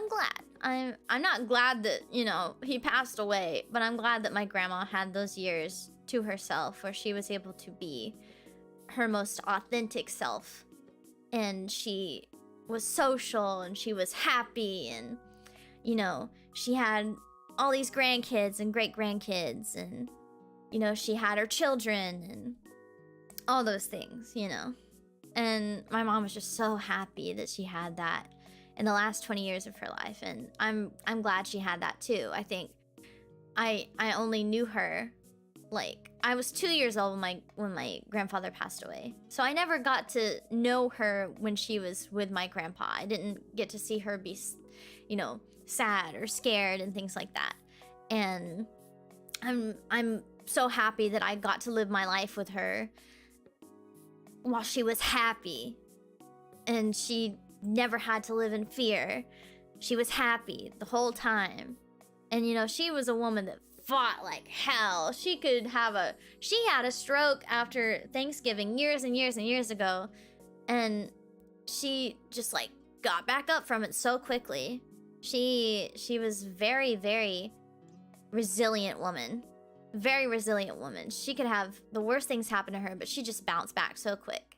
glad. I'm not glad that, you know, he passed away, but I'm glad that my grandma had those years to herself where she was able to be her most authentic self. And she was social and she was happy, and, you know, she had all these grandkids and great-grandkids, and, you know, she had her children and all those things, you know. And my mom was just so happy that she had that in the last 20 years of her life, and I'm glad she had that too. I think I only knew her, like, I was 2 years old when my grandfather passed away. So I never got to know her when she was with my grandpa. I didn't get to see her be, you know, sad or scared and things like that. And I'm so happy that I got to live my life with her while she was happy, and she never had to live in fear. She was happy the whole time. And, you know, she was a woman that fought like hell. She had a stroke after Thanksgiving years and years and years ago, and she just like got back up from it so quickly. She was very, very resilient woman. Very resilient woman. She could have the worst things happen to her, but she just bounced back so quick.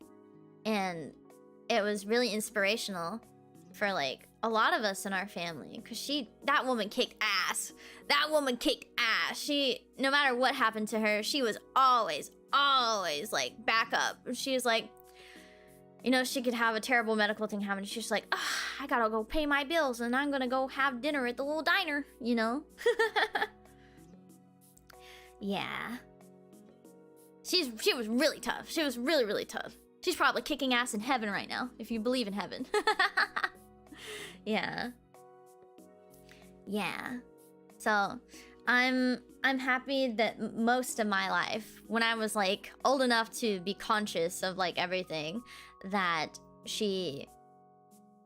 And it was really inspirational for like a lot of us in our family, because that woman kicked ass. That woman kicked ass. She, no matter what happened to her, she was always like back up. She was like, you know, she could have a terrible medical thing happen. She's just like, I gotta go pay my bills and I'm gonna go have dinner at the little diner, you know? Yeah. She was really tough. She was really, really tough. She's probably kicking ass in heaven right now, if you believe in heaven. Yeah. Yeah. So, I'm happy that most of my life, when I was like old enough to be conscious of like everything, that she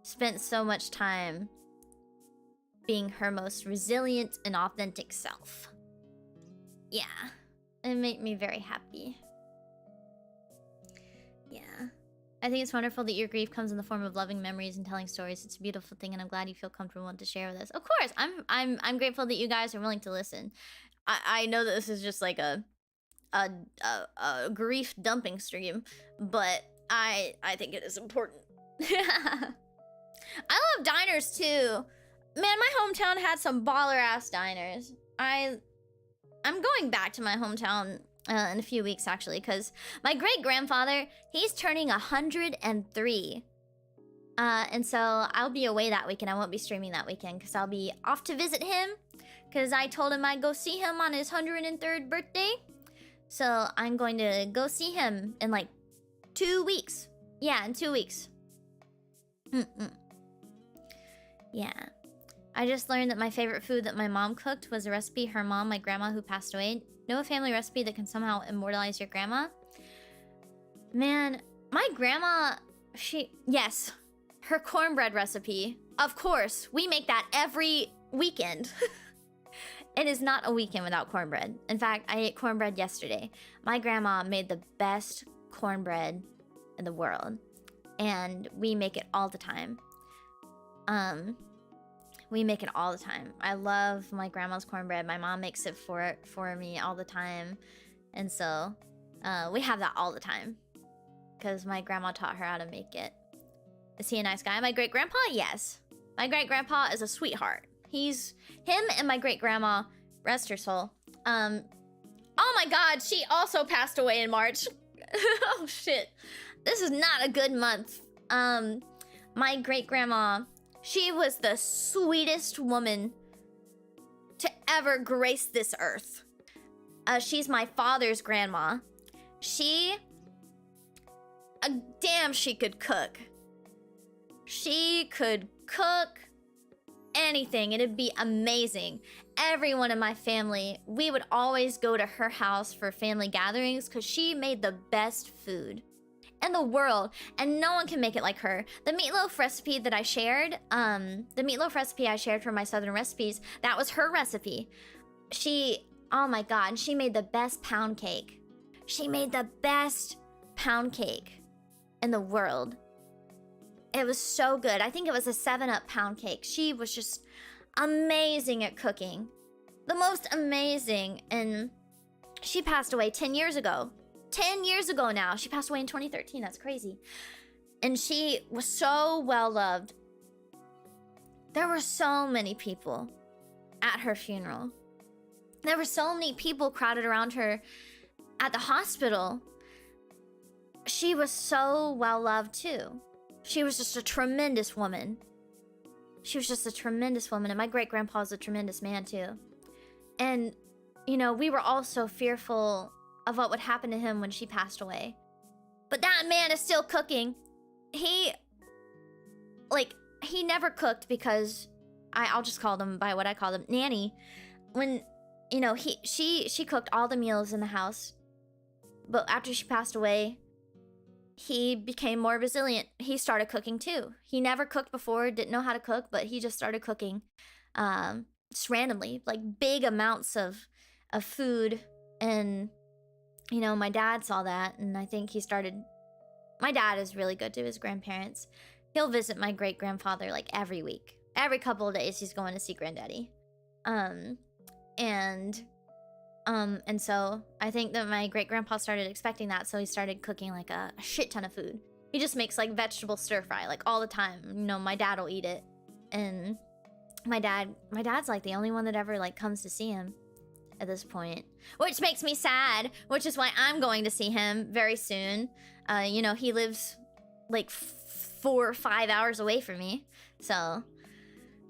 spent so much time being her most resilient and authentic self. Yeah. It made me very happy. Yeah. I think it's wonderful that your grief comes in the form of loving memories and telling stories. It's a beautiful thing, and I'm glad you feel comfortable to share with us. Of course, I'm grateful that you guys are willing to listen. I know that this is just like a grief dumping stream, but I think it is important. I love diners too. Man, my hometown had some baller ass diners. I'm going back to my hometown in a few weeks, actually, because my great-grandfather, he's turning 103. And so I'll be away that weekend. I won't be streaming that weekend because I'll be off to visit him, because I told him I'd go see him on his 103rd birthday. So I'm going to go see him in like 2 weeks. Yeah, in 2 weeks. Yeah. I just learned that my favorite food that my mom cooked was a recipe her mom, my grandma who passed away. Know a family recipe that can somehow immortalize your grandma? Man, my grandma, yes, her cornbread recipe. Of course, we make that every weekend. It is not a weekend without cornbread. In fact, I ate cornbread yesterday. My grandma made the best cornbread in the world, and we make it all the time. We make it all the time. I love my grandma's cornbread. My mom makes it for me all the time. And so, we have that all the time, because my grandma taught her how to make it. Is he a nice guy? My great-grandpa? Yes. My great-grandpa is a sweetheart. Him and my great-grandma, rest her soul. Oh my god, she also passed away in March. Oh shit. This is not a good month. My great-grandma, she was the sweetest woman to ever grace this earth. She's my father's grandma. Damn, she could cook. She could cook anything. It'd be amazing. Everyone in my family, we would always go to her house for family gatherings because she made the best food. in the world, and no one can make it like her. The meatloaf recipe that I shared, the meatloaf recipe I shared from my Southern recipes, that was her recipe. She, oh my god, she made the best pound cake. She made the best pound cake in the world. It was so good. I think it was a 7-Up pound cake. She was just amazing at cooking. The most amazing. And she passed away 10 years ago. 10 years ago now. She passed away in 2013. That's crazy. And she was so well loved. There were so many people at her funeral. There were so many people crowded around her at the hospital. She was so well loved too. She was just a tremendous woman. She was just a tremendous woman. And my great-grandpa's a tremendous man too. And, you know, we were all so fearful of what would happen to him when she passed away. But that man is still cooking. He never cooked because I'll just call them by what I call them, nanny. When, you know, she cooked all the meals in the house. But after she passed away, he became more resilient. He started cooking too. He never cooked before, didn't know how to cook, but he just started cooking just randomly, like big amounts of food. And, you know, my dad saw that, and I think he started... My dad is really good to his grandparents. He'll visit my great-grandfather like every week. Every couple of days he's going to see granddaddy. And so I think that my great-grandpa started expecting that, so he started cooking like a shit ton of food. He just makes like vegetable stir-fry like all the time. You know, my dad will eat it. And my dad's like the only one that ever like comes to see him at this point, which makes me sad, which is why I'm going to see him very soon. You know, he lives like 4 or 5 hours away from me, so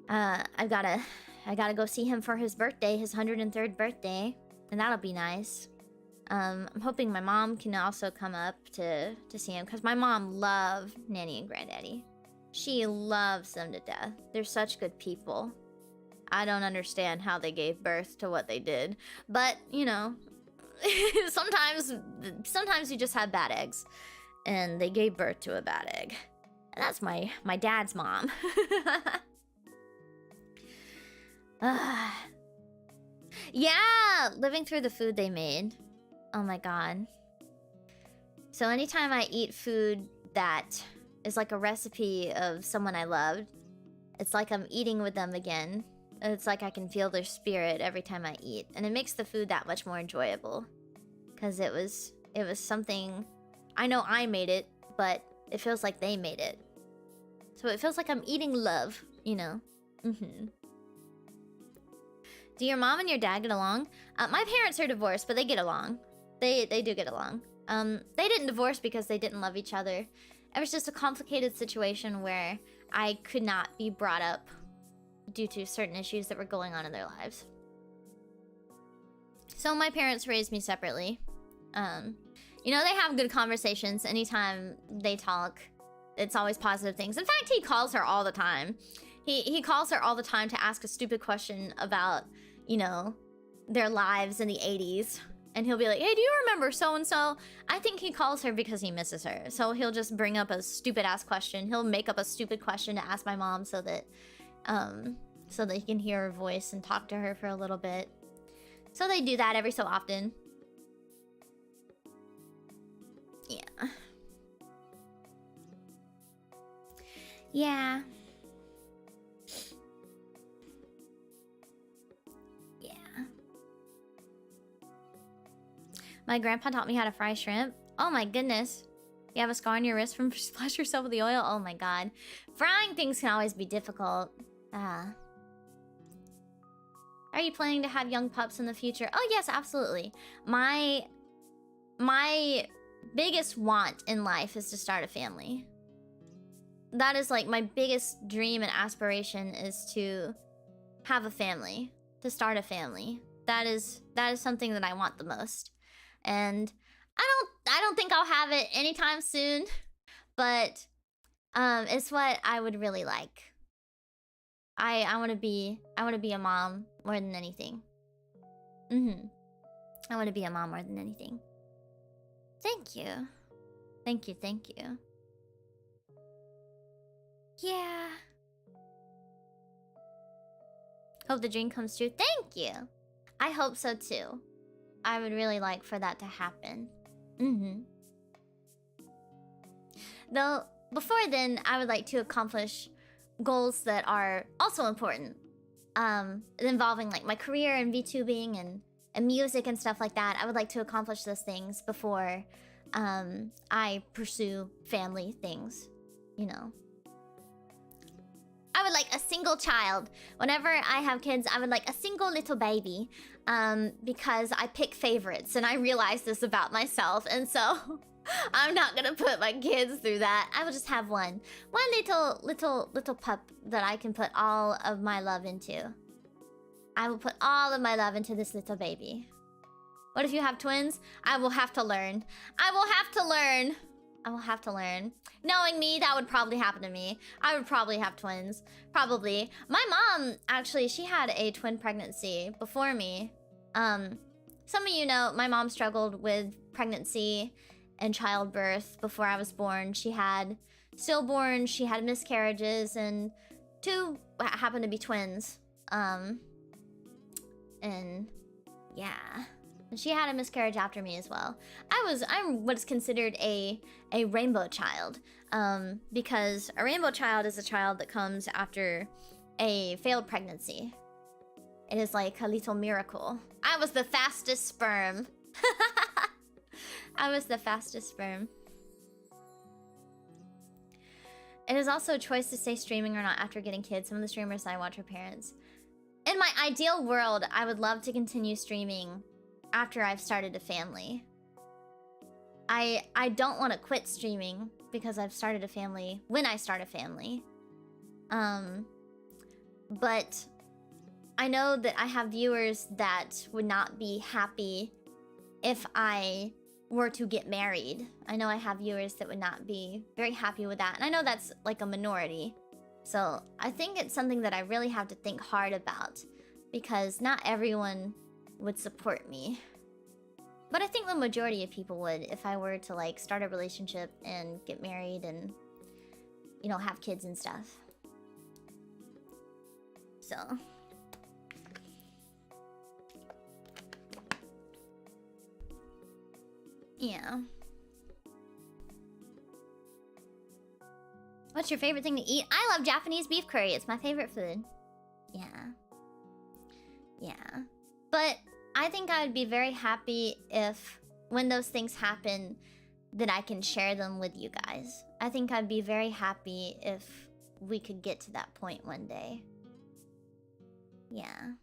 I gotta go see him for his birthday, his 103rd birthday, and that'll be nice. I'm hoping my mom can also come up to see him, because my mom loved Nanny and Granddaddy. She loves them to death. They're such good people. I don't understand how they gave birth to what they did, but you know, sometimes you just have bad eggs, and they gave birth to a bad egg. And that's my dad's mom. Yeah, living through the food they made. Oh my god. So anytime I eat food that is like a recipe of someone I loved, it's like I'm eating with them again. It's like I can feel their spirit every time I eat, and it makes the food that much more enjoyable. Because it was something, I know I made it, but it feels like they made it. So it feels like I'm eating love, you know? Do your mom and your dad get along? My parents are divorced, but they get along. They do get along. They didn't divorce because they didn't love each other. It was just a complicated situation where I could not be brought up due to certain issues that were going on in their lives. So my parents raised me separately. You know, they have good conversations. Anytime they talk, it's always positive things. In fact, he calls her all the time. He calls her all the time to ask a stupid question about, you know, their lives in the 80s. And he'll be like, hey, do you remember so-and-so? I think he calls her because he misses her. So he'll just bring up a stupid-ass question. He'll make up a stupid question to ask my mom so that he can hear her voice and talk to her for a little bit. So they do that every so often. Yeah. Yeah. Yeah. My grandpa taught me how to fry shrimp. Oh my goodness. You have a scar on your wrist from splash yourself with the oil? Oh my god. Frying things can always be difficult. Are you planning to have young pups in the future? Oh yes, absolutely. My biggest want in life is to start a family. That is like my biggest dream and aspiration, is to have a family, to start a family. That is something that I want the most. And I don't think I'll have it anytime soon, but it's what I would really like. I want to be a mom more than anything. I want to be a mom more than anything. Thank you. Thank you, thank you. Yeah. Hope the dream comes true. Thank you. I hope so too. I would really like for that to happen. Though, before then, I would like to accomplish goals that are also important. Involving like my career and VTubing and music and stuff like that. I would like to accomplish those things before I pursue family things, you know. I would like a single child. Whenever I have kids, I would like a single little baby. Because I pick favorites, and I realize this about myself, and so I'm not gonna put my kids through that. I will just have one little pup that I can put all of my love into. I will put all of my love into this little baby. What if you have twins? I will have to learn. I will have to learn. I will have to learn. Knowing me, that would probably happen to me. I would probably have twins. Probably. My mom, actually, she had a twin pregnancy before me. Some of you know, my mom struggled with pregnancy and childbirth before I was born. She had stillborn, she had miscarriages, and 2 happened to be twins. And yeah. And she had a miscarriage after me as well. I'm what's considered a rainbow child. Because a rainbow child is a child that comes after a failed pregnancy. It is like a little miracle. I was the fastest sperm. I was the fastest sperm. It is also a choice to stay streaming or not after getting kids. Some of the streamers I watch are parents. In my ideal world, I would love to continue streaming after I've started a family. I don't want to quit streaming because I've started a family when I start a family. But I know that I have viewers that would not be happy if I were to get married. I know I have viewers that would not be very happy with that. And I know that's like a minority. So I think it's something that I really have to think hard about, because not everyone would support me. But I think the majority of people would if I were to like start a relationship and get married and, you know, have kids and stuff. So yeah. What's your favorite thing to eat? I love Japanese beef curry. It's my favorite food. Yeah. Yeah. But I think I would be very happy if, when those things happen, that I can share them with you guys. I think I'd be very happy if we could get to that point one day. Yeah.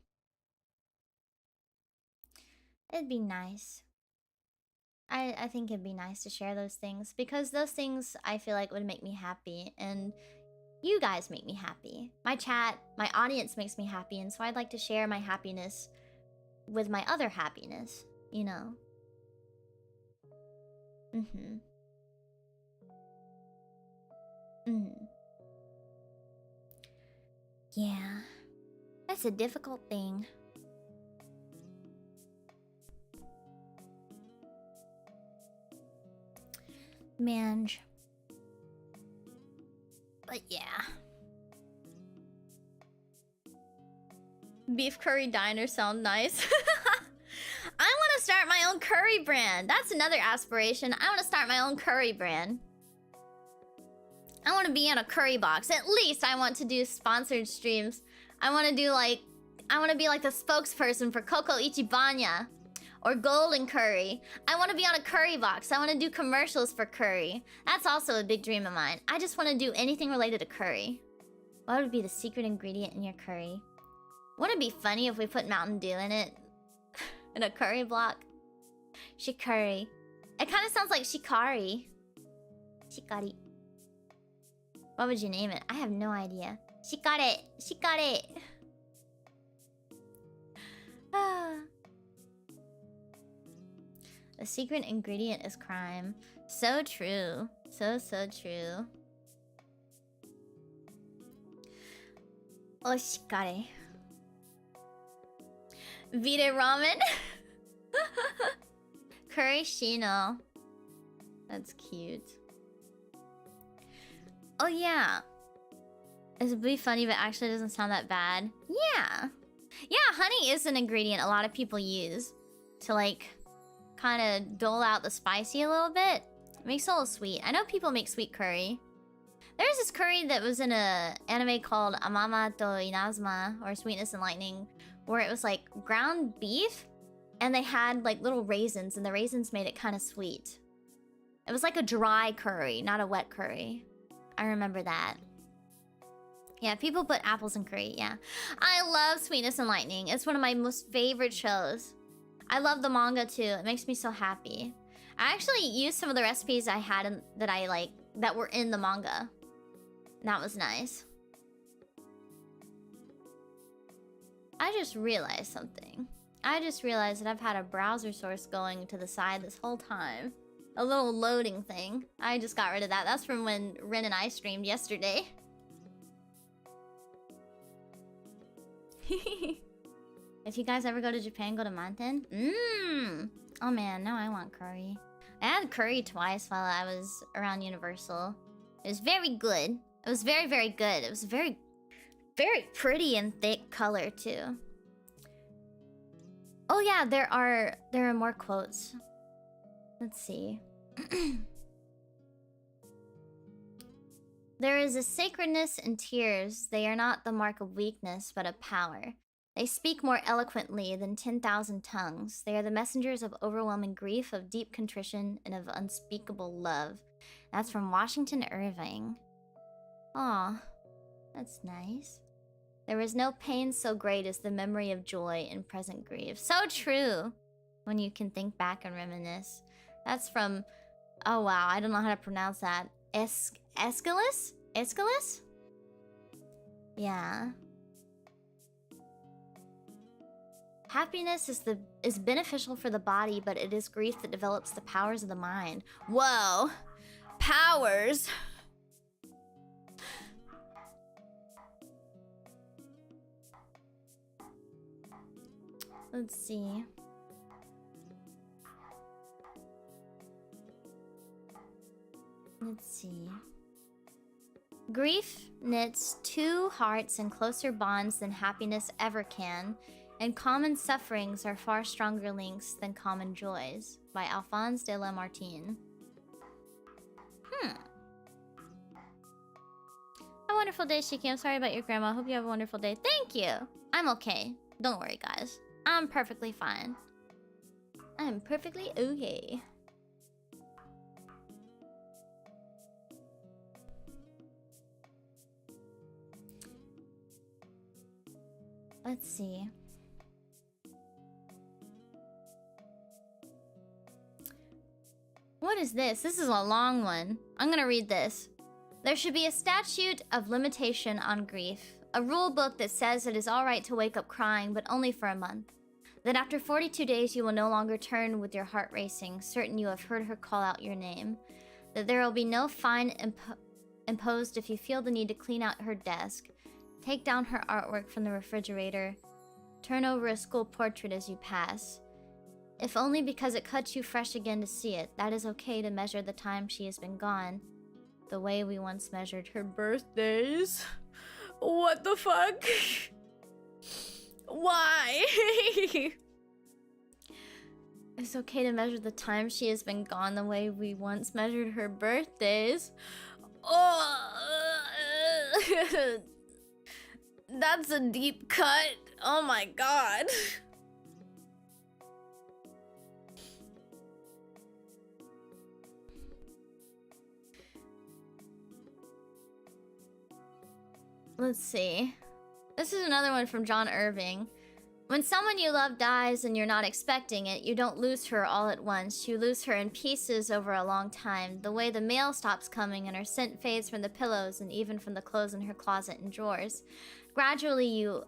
It'd be nice. I think it'd be nice to share those things, because those things I feel like would make me happy, and you guys make me happy. My chat, my audience makes me happy, and so I'd like to share my happiness with my other happiness, you know? Yeah. That's a difficult thing. Mange. But yeah. Beef curry diner sound nice. I want to start my own curry brand. That's another aspiration. I want to start my own curry brand. I want to be in a curry box. At least I want to do sponsored streams. I want to do like... I want to be like the spokesperson for Coco Ichibanya. Or Golden Curry. I want to be on a curry box. I want to do commercials for curry. That's also a big dream of mine. I just want to do anything related to curry. What would be the secret ingredient in your curry? Wouldn't it be funny if we put Mountain Dew in it? In a curry block? Shikari. It kind of sounds like Shikari. Shikari. What would you name it? I have no idea. Shikare. Shikare. The secret ingredient is crime. So true. So true. Oshikare. Vide ramen. Curry Shino. That's cute. Oh yeah. It'd be funny, but actually doesn't sound that bad. Yeah. Yeah, honey is an ingredient a lot of people use to like kind of dole out the spicy a little bit. It makes it a little sweet. I know people make sweet curry. There's this curry that was in a anime called Amama to Inazuma, or Sweetness and Lightning, where it was like ground beef and they had like little raisins, and the raisins made it kind of sweet. It was like a dry curry, not a wet curry. I remember that. Yeah, people put apples in curry, yeah. I love Sweetness and Lightning. It's one of my most favorite shows. I love the manga too. It makes me so happy. I actually used some of the recipes I had that were in the manga. That was nice. I just realized something. I just realized that I've had a browser source going to the side this whole time. A little loading thing. I just got rid of that. That's from when Ren and I streamed yesterday. If you guys ever go to Japan, go to Manten. Oh man, now I want curry. I had curry twice while I was around Universal. It was very good. It was very, very good. It was very, very pretty and thick color too. Oh yeah, there are more quotes. Let's see. There is a sacredness in tears. They are not the mark of weakness, but of power. They speak more eloquently than 10,000 tongues. They are the messengers of overwhelming grief, of deep contrition, and of unspeakable love. That's from Washington Irving. Aw, that's nice. There is no pain so great as the memory of joy in present grief. So true! When you can think back and reminisce. That's from... Oh wow, I don't know how to pronounce that. Aeschylus? Aeschylus? Yeah. Happiness is beneficial for the body, but it is grief that develops the powers of the mind. Whoa! Powers! Let's see. Let's see. Grief knits two hearts in closer bonds than happiness ever can, and common sufferings are far stronger links than common joys. By Alphonse de Lamartine. A wonderful day, Shiki. I'm sorry about your grandma. I hope you have a wonderful day. Thank you. I'm okay. Don't worry, guys. I'm perfectly fine. I'm perfectly okay. Let's see. What is this? This is a long one. I'm gonna read this. There should be a statute of limitation on grief. A rule book that says it is alright to wake up crying, but only for a month. That after 42 days you will no longer turn with your heart racing, certain you have heard her call out your name. That there will be no fine imposed if you feel the need to clean out her desk. Take down her artwork from the refrigerator. Turn over a school portrait as you pass. If only because it cuts you fresh again to see it, that is okay to measure the time she has been gone. The way we once measured her birthdays. What the fuck? Why? It's okay to measure the time she has been gone the way we once measured her birthdays. Oh, that's a deep cut. Oh my god. Let's see. This is another one from John Irving. When someone you love dies and you're not expecting it, you don't lose her all at once. You lose her in pieces over a long time. The way the mail stops coming and her scent fades from the pillows and even from the clothes in her closet and drawers. Gradually you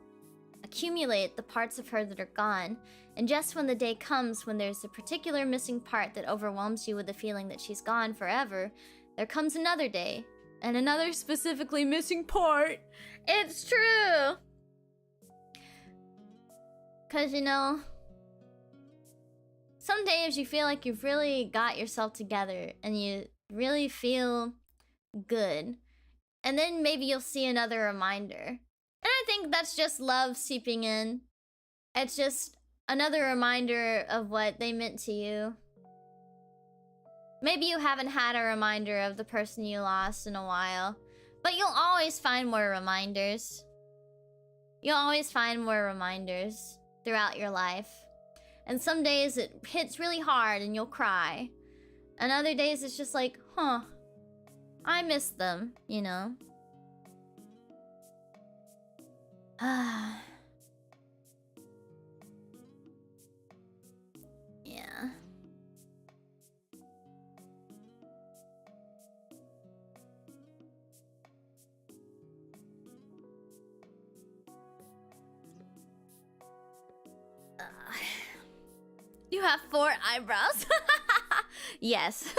accumulate the parts of her that are gone. And just when the day comes when there's a particular missing part that overwhelms you with the feeling that she's gone forever, there comes another day. And another specifically missing part. It's true! 'Cause, you know, Some days you feel like you've really got yourself together and you really feel good. And then maybe you'll see another reminder. And I think that's just love seeping in. It's just another reminder of what they meant to you. Maybe you haven't had a reminder of the person you lost in a while, but you'll always find more reminders. You'll always find more reminders throughout your life. And some days it hits really hard and you'll cry. And other days it's just like, huh, I miss them, you know? Yeah. You have 4 eyebrows. Yes.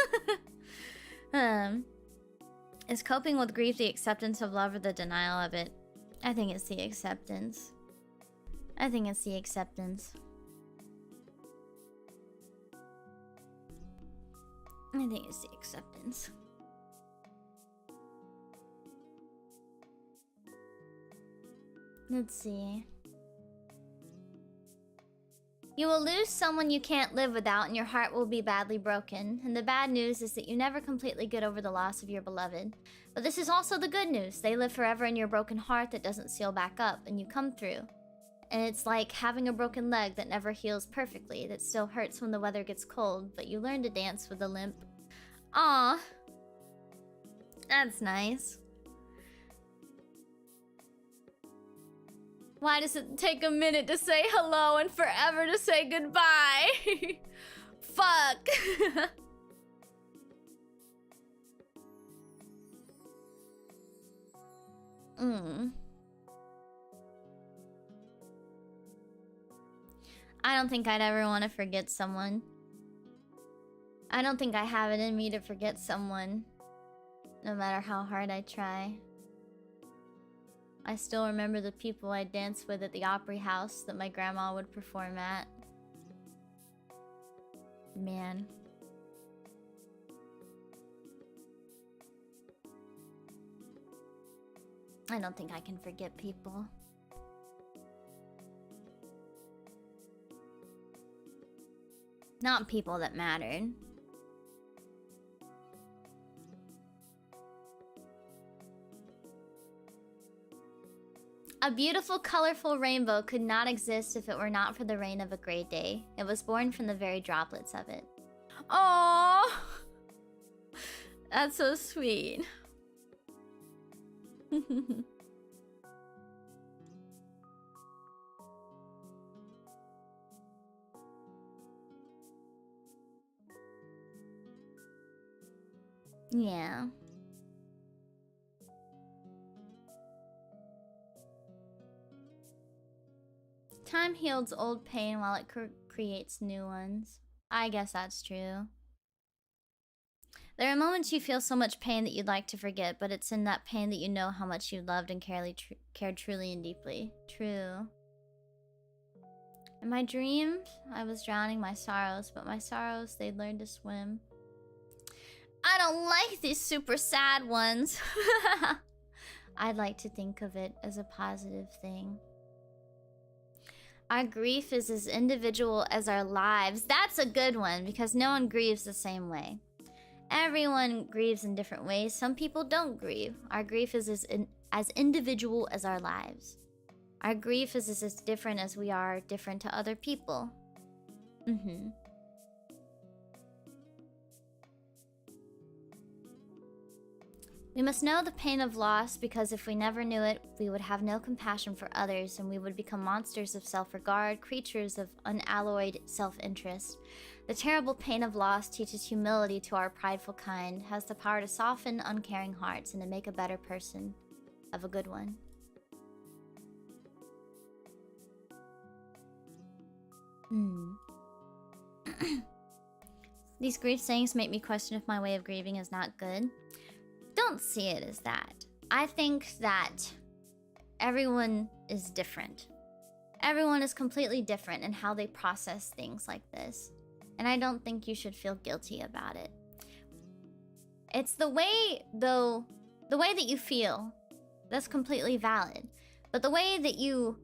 Is coping with grief the acceptance of love or the denial of it? I think it's the acceptance. I think it's the acceptance. I think it's the acceptance. Let's see. You will lose someone you can't live without and your heart will be badly broken. And the bad news is that you never completely get over the loss of your beloved. But this is also the good news. They live forever in your broken heart that doesn't seal back up and you come through. And it's like having a broken leg that never heals perfectly, that still hurts when the weather gets cold, but you learn to dance with a limp. Aw. That's nice. Why does it take a minute to say hello and forever to say goodbye? Fuck. I don't think I'd ever want to forget someone. I don't think I have it in me to forget someone, no matter how hard I try. I still remember the people I danced with at the Opry House that my grandma would perform at. Man. I don't think I can forget people. Not people that mattered. A beautiful, colorful rainbow could not exist if it were not for the rain of a gray day. It was born from the very droplets of it. Aww! That's so sweet. Yeah. Time heals old pain while it creates new ones. I guess that's true. There are moments you feel so much pain that you'd like to forget, but it's in that pain that you know how much you loved and cared truly and deeply. True. In my dreams, I was drowning my sorrows, but my sorrows, they'd learned to swim. I don't like these super sad ones. I'd like to think of it as a positive thing. Our grief is as individual as our lives. That's a good one, because no one grieves the same way. Everyone grieves in different ways. Some people don't grieve. Our grief is as individual as our lives. Our grief is as different as we are different to other people. We must know the pain of loss, because if we never knew it, we would have no compassion for others, and we would become monsters of self-regard, creatures of unalloyed self-interest. The terrible pain of loss teaches humility to our prideful kind, has the power to soften uncaring hearts and to make a better person of a good one. These grief sayings make me question if my way of grieving is not good. Don't see it as that. I think that everyone is different. Everyone is completely different in how they process things like this. And I don't think you should feel guilty about it. It's the way, though, the way that you feel, that's completely valid. But the way that you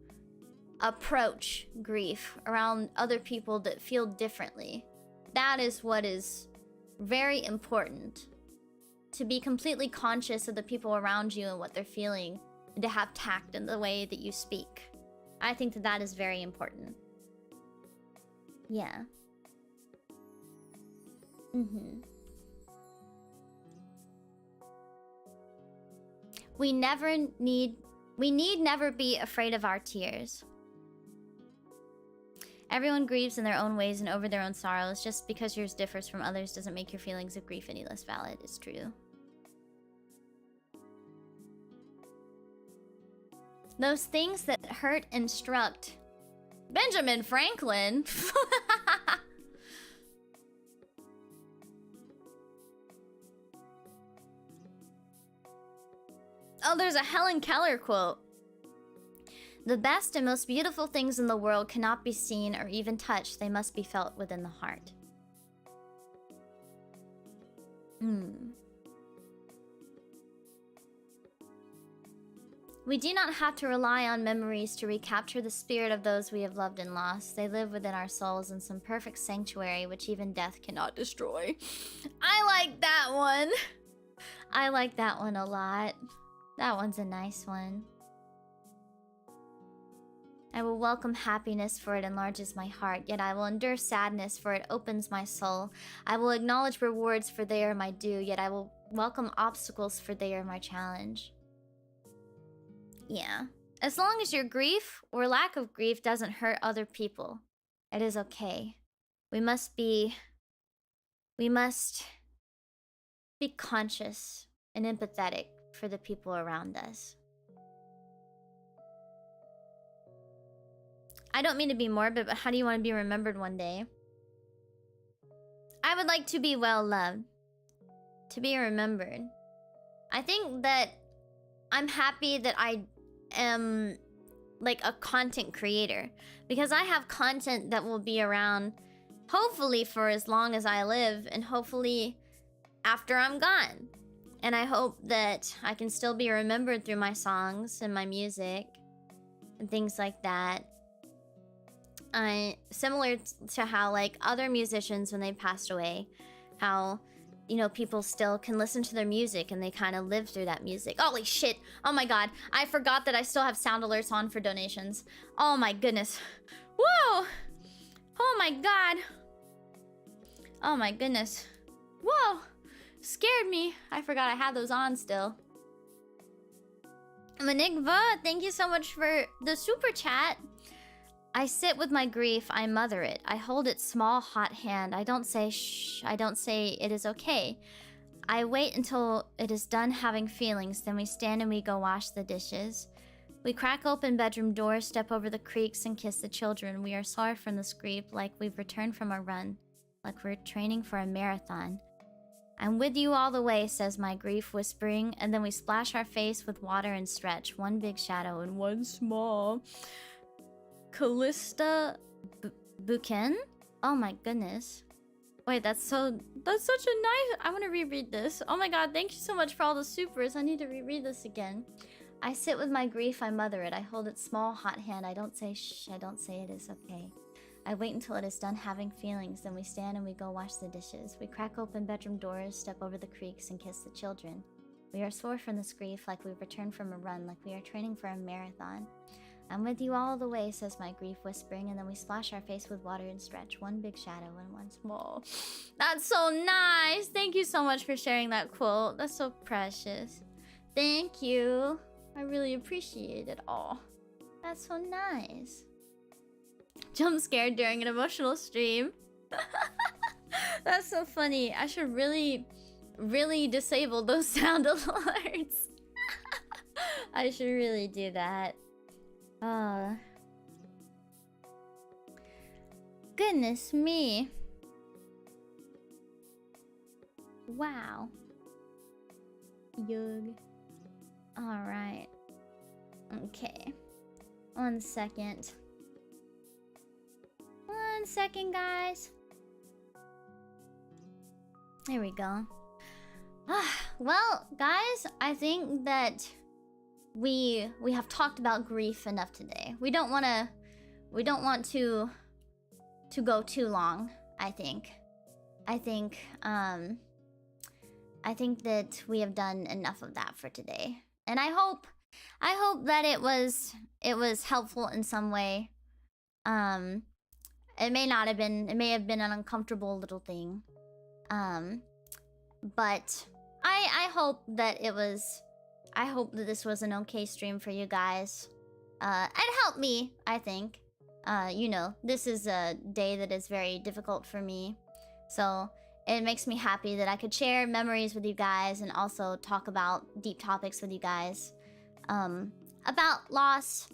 approach grief around other people that feel differently, that is what is very important. To be completely conscious of the people around you and what they're feeling, and to have tact in the way that you speak. I think that that is very important. Yeah. We need never be afraid of our tears. Everyone grieves in their own ways and over their own sorrows. Just because yours differs from others doesn't make your feelings of grief any less valid. It's true. Those things that hurt instruct. Benjamin Franklin. Oh, there's a Helen Keller quote. The best and most beautiful things in the world cannot be seen or even touched. They must be felt within the heart. We do not have to rely on memories to recapture the spirit of those we have loved and lost. They live within our souls in some perfect sanctuary which even death cannot destroy. I like that one. I like that one a lot. That one's a nice one. I will welcome happiness, for it enlarges my heart, yet I will endure sadness, for it opens my soul. I will acknowledge rewards, for they are my due, yet I will welcome obstacles, for they are my challenge. Yeah. As long as your grief or lack of grief doesn't hurt other people, it is okay. We must be conscious and empathetic for the people around us. I don't mean to be morbid, but how do you want to be remembered one day? I would like to be well loved. To be remembered. I think that I'm happy that I am like a content creator. Because I have content that will be around hopefully for as long as I live. And hopefully after I'm gone. And I hope that I can still be remembered through my songs and my music. And things like that. Similar to how like other musicians when they passed away, how, you know, people still can listen to their music and they kind of live through that music. Holy shit! Oh my god, I forgot that I still have sound alerts on for donations. Oh my goodness. Whoa! Oh my god. Oh my goodness. Whoa! Scared me. I forgot I had those on still. Manigva, thank you so much for the super chat. I sit with my grief, I mother it. I hold its small, hot hand. I don't say shh, I don't say it is okay. I wait until it is done having feelings, then we stand and we go wash the dishes. We crack open bedroom doors, step over the creaks, and kiss the children. We are sorry from this grief, like we've returned from a run, like we're training for a marathon. I'm with you all the way, says my grief, whispering, and then we splash our face with water and stretch. One big shadow and one small. Callista Buchen? Oh my goodness. Wait, that's such a nice... I want to reread this. Oh my god, thank you so much for all the supers. I need to reread this again. I sit with my grief, I mother it. I hold its small, hot hand. I don't say shh, I don't say it is okay. I wait until it is done having feelings. Then we stand and we go wash the dishes. We crack open bedroom doors, step over the creaks, and kiss the children. We are sore from this grief, like we've returned from a run, like we are training for a marathon. I'm with you all the way, says my grief, whispering, and then we splash our face with water and stretch. One big shadow and one small. That's so nice! Thank you so much for sharing that quote. That's so precious. Thank you. I really appreciate it all. That's so nice. Jump scared during an emotional stream. That's so funny. I should really disable those sound alerts. I should really do that. Goodness me. Wow. Yug. Alright. Okay. 1 second. 1 second, guys. There we go. Well, guys, I think that we have talked about grief enough today. We don't want to go too long, I think. I think that we have done enough of that for today. And I hope that it was helpful in some way. It may not have been, it may have been an uncomfortable little thing. But I hope that this was an okay stream for you guys. It helped me, I think. You know, this is a day that is very difficult for me. So it makes me happy that I could share memories with you guys and also talk about deep topics with you guys. About loss.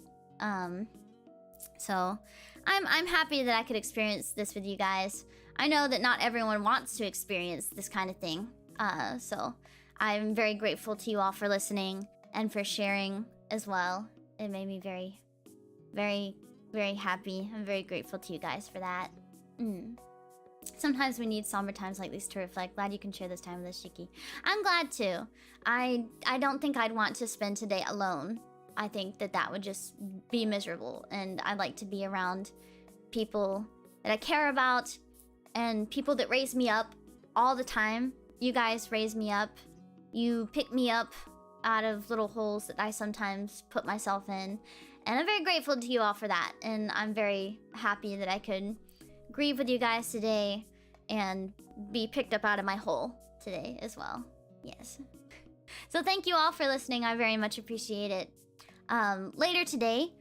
So I'm happy that I could experience this with you guys. I know that not everyone wants to experience this kind of thing. So I'm very grateful to you all for listening and for sharing as well. It made me very, very, very happy. I'm very grateful to you guys for that. Sometimes we need somber times like these to reflect. Glad you can share this time with us, Shiki. I'm glad too. I don't think I'd want to spend today alone. I think that would just be miserable. And I like to be around people that I care about and people that raise me up all the time. You guys raise me up. You pick me up out of little holes that I sometimes put myself in. And I'm very grateful to you all for that. And I'm very happy that I could grieve with you guys today and be picked up out of my hole today as well. Yes. So thank you all for listening. I very much appreciate it. Later today,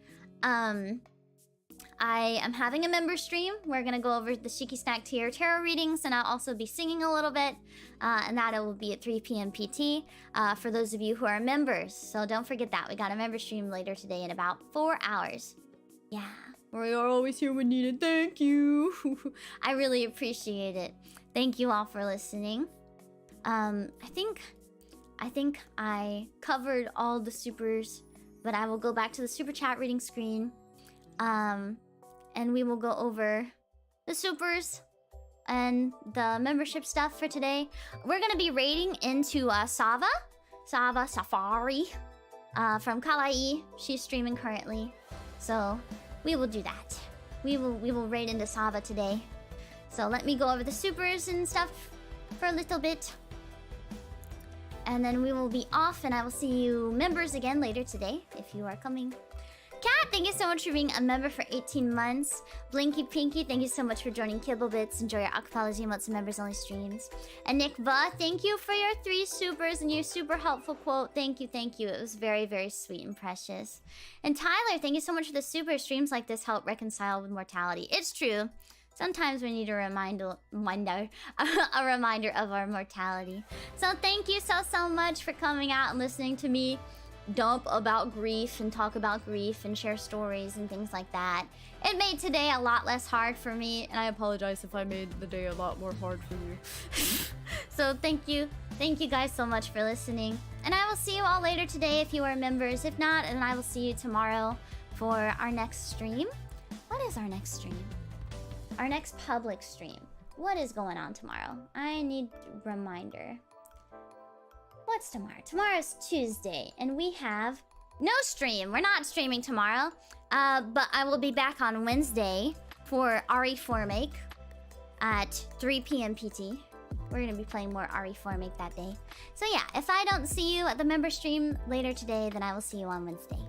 I am having a member stream. We're gonna go over the Shiki Snack Tier tarot readings, and I'll also be singing a little bit. And that will be at 3 p.m. PT for those of you who are members. So don't forget that. We got a member stream later today in about 4 hours. Yeah. We are always here when needed. Thank you. I really appreciate it. Thank you all for listening. I think I covered all the supers, but I will go back to the super chat reading screen. And we will go over the supers and the membership stuff for today. We're gonna be raiding into Sava Safari from Kalai. She's streaming currently, so we will do that. We will raid into Sava today. So let me go over the supers and stuff for a little bit. And then we will be off, and I will see you members again later today if you are coming. Kat, thank you so much for being a member for 18 months. Blinky Pinky, thank you so much for joining Kibble Bits. Enjoy your acapellas, emotes, and members-only streams. And Nick Va, thank you for your 3 supers and your super helpful quote. Thank you, thank you. It was very, very sweet and precious. And Tyler, thank you so much for the super. Streams like this help reconcile with mortality. It's true. Sometimes we need a reminder of our mortality. So thank you so much for coming out and listening to me dump about grief and talk about grief and share stories and things like that. It made today a lot less hard for me, and I apologize if I made the day a lot more hard for you. So thank you guys so much for listening, and I will see you all later today if you are members. If not, and I will see you tomorrow for our next stream. What is our next stream? Our next public stream. What is going on tomorrow? I need a reminder. What's tomorrow? Tomorrow's Tuesday, and we have no stream. We're not streaming tomorrow, but I will be back on Wednesday for RE4 Make at 3 p.m. PT. We're gonna be playing more RE4 Make that day. So yeah, if I don't see you at the member stream later today, then I will see you on Wednesday.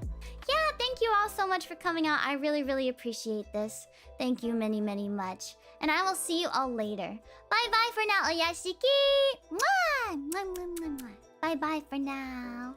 Yeah, thank you all so much for coming out. I really, really appreciate this. Thank you many, many much. And I will see you all later. Bye-bye for now, Oyashiki! Mwah! Mwah, mwah, mwah, mwah. Bye-bye for now.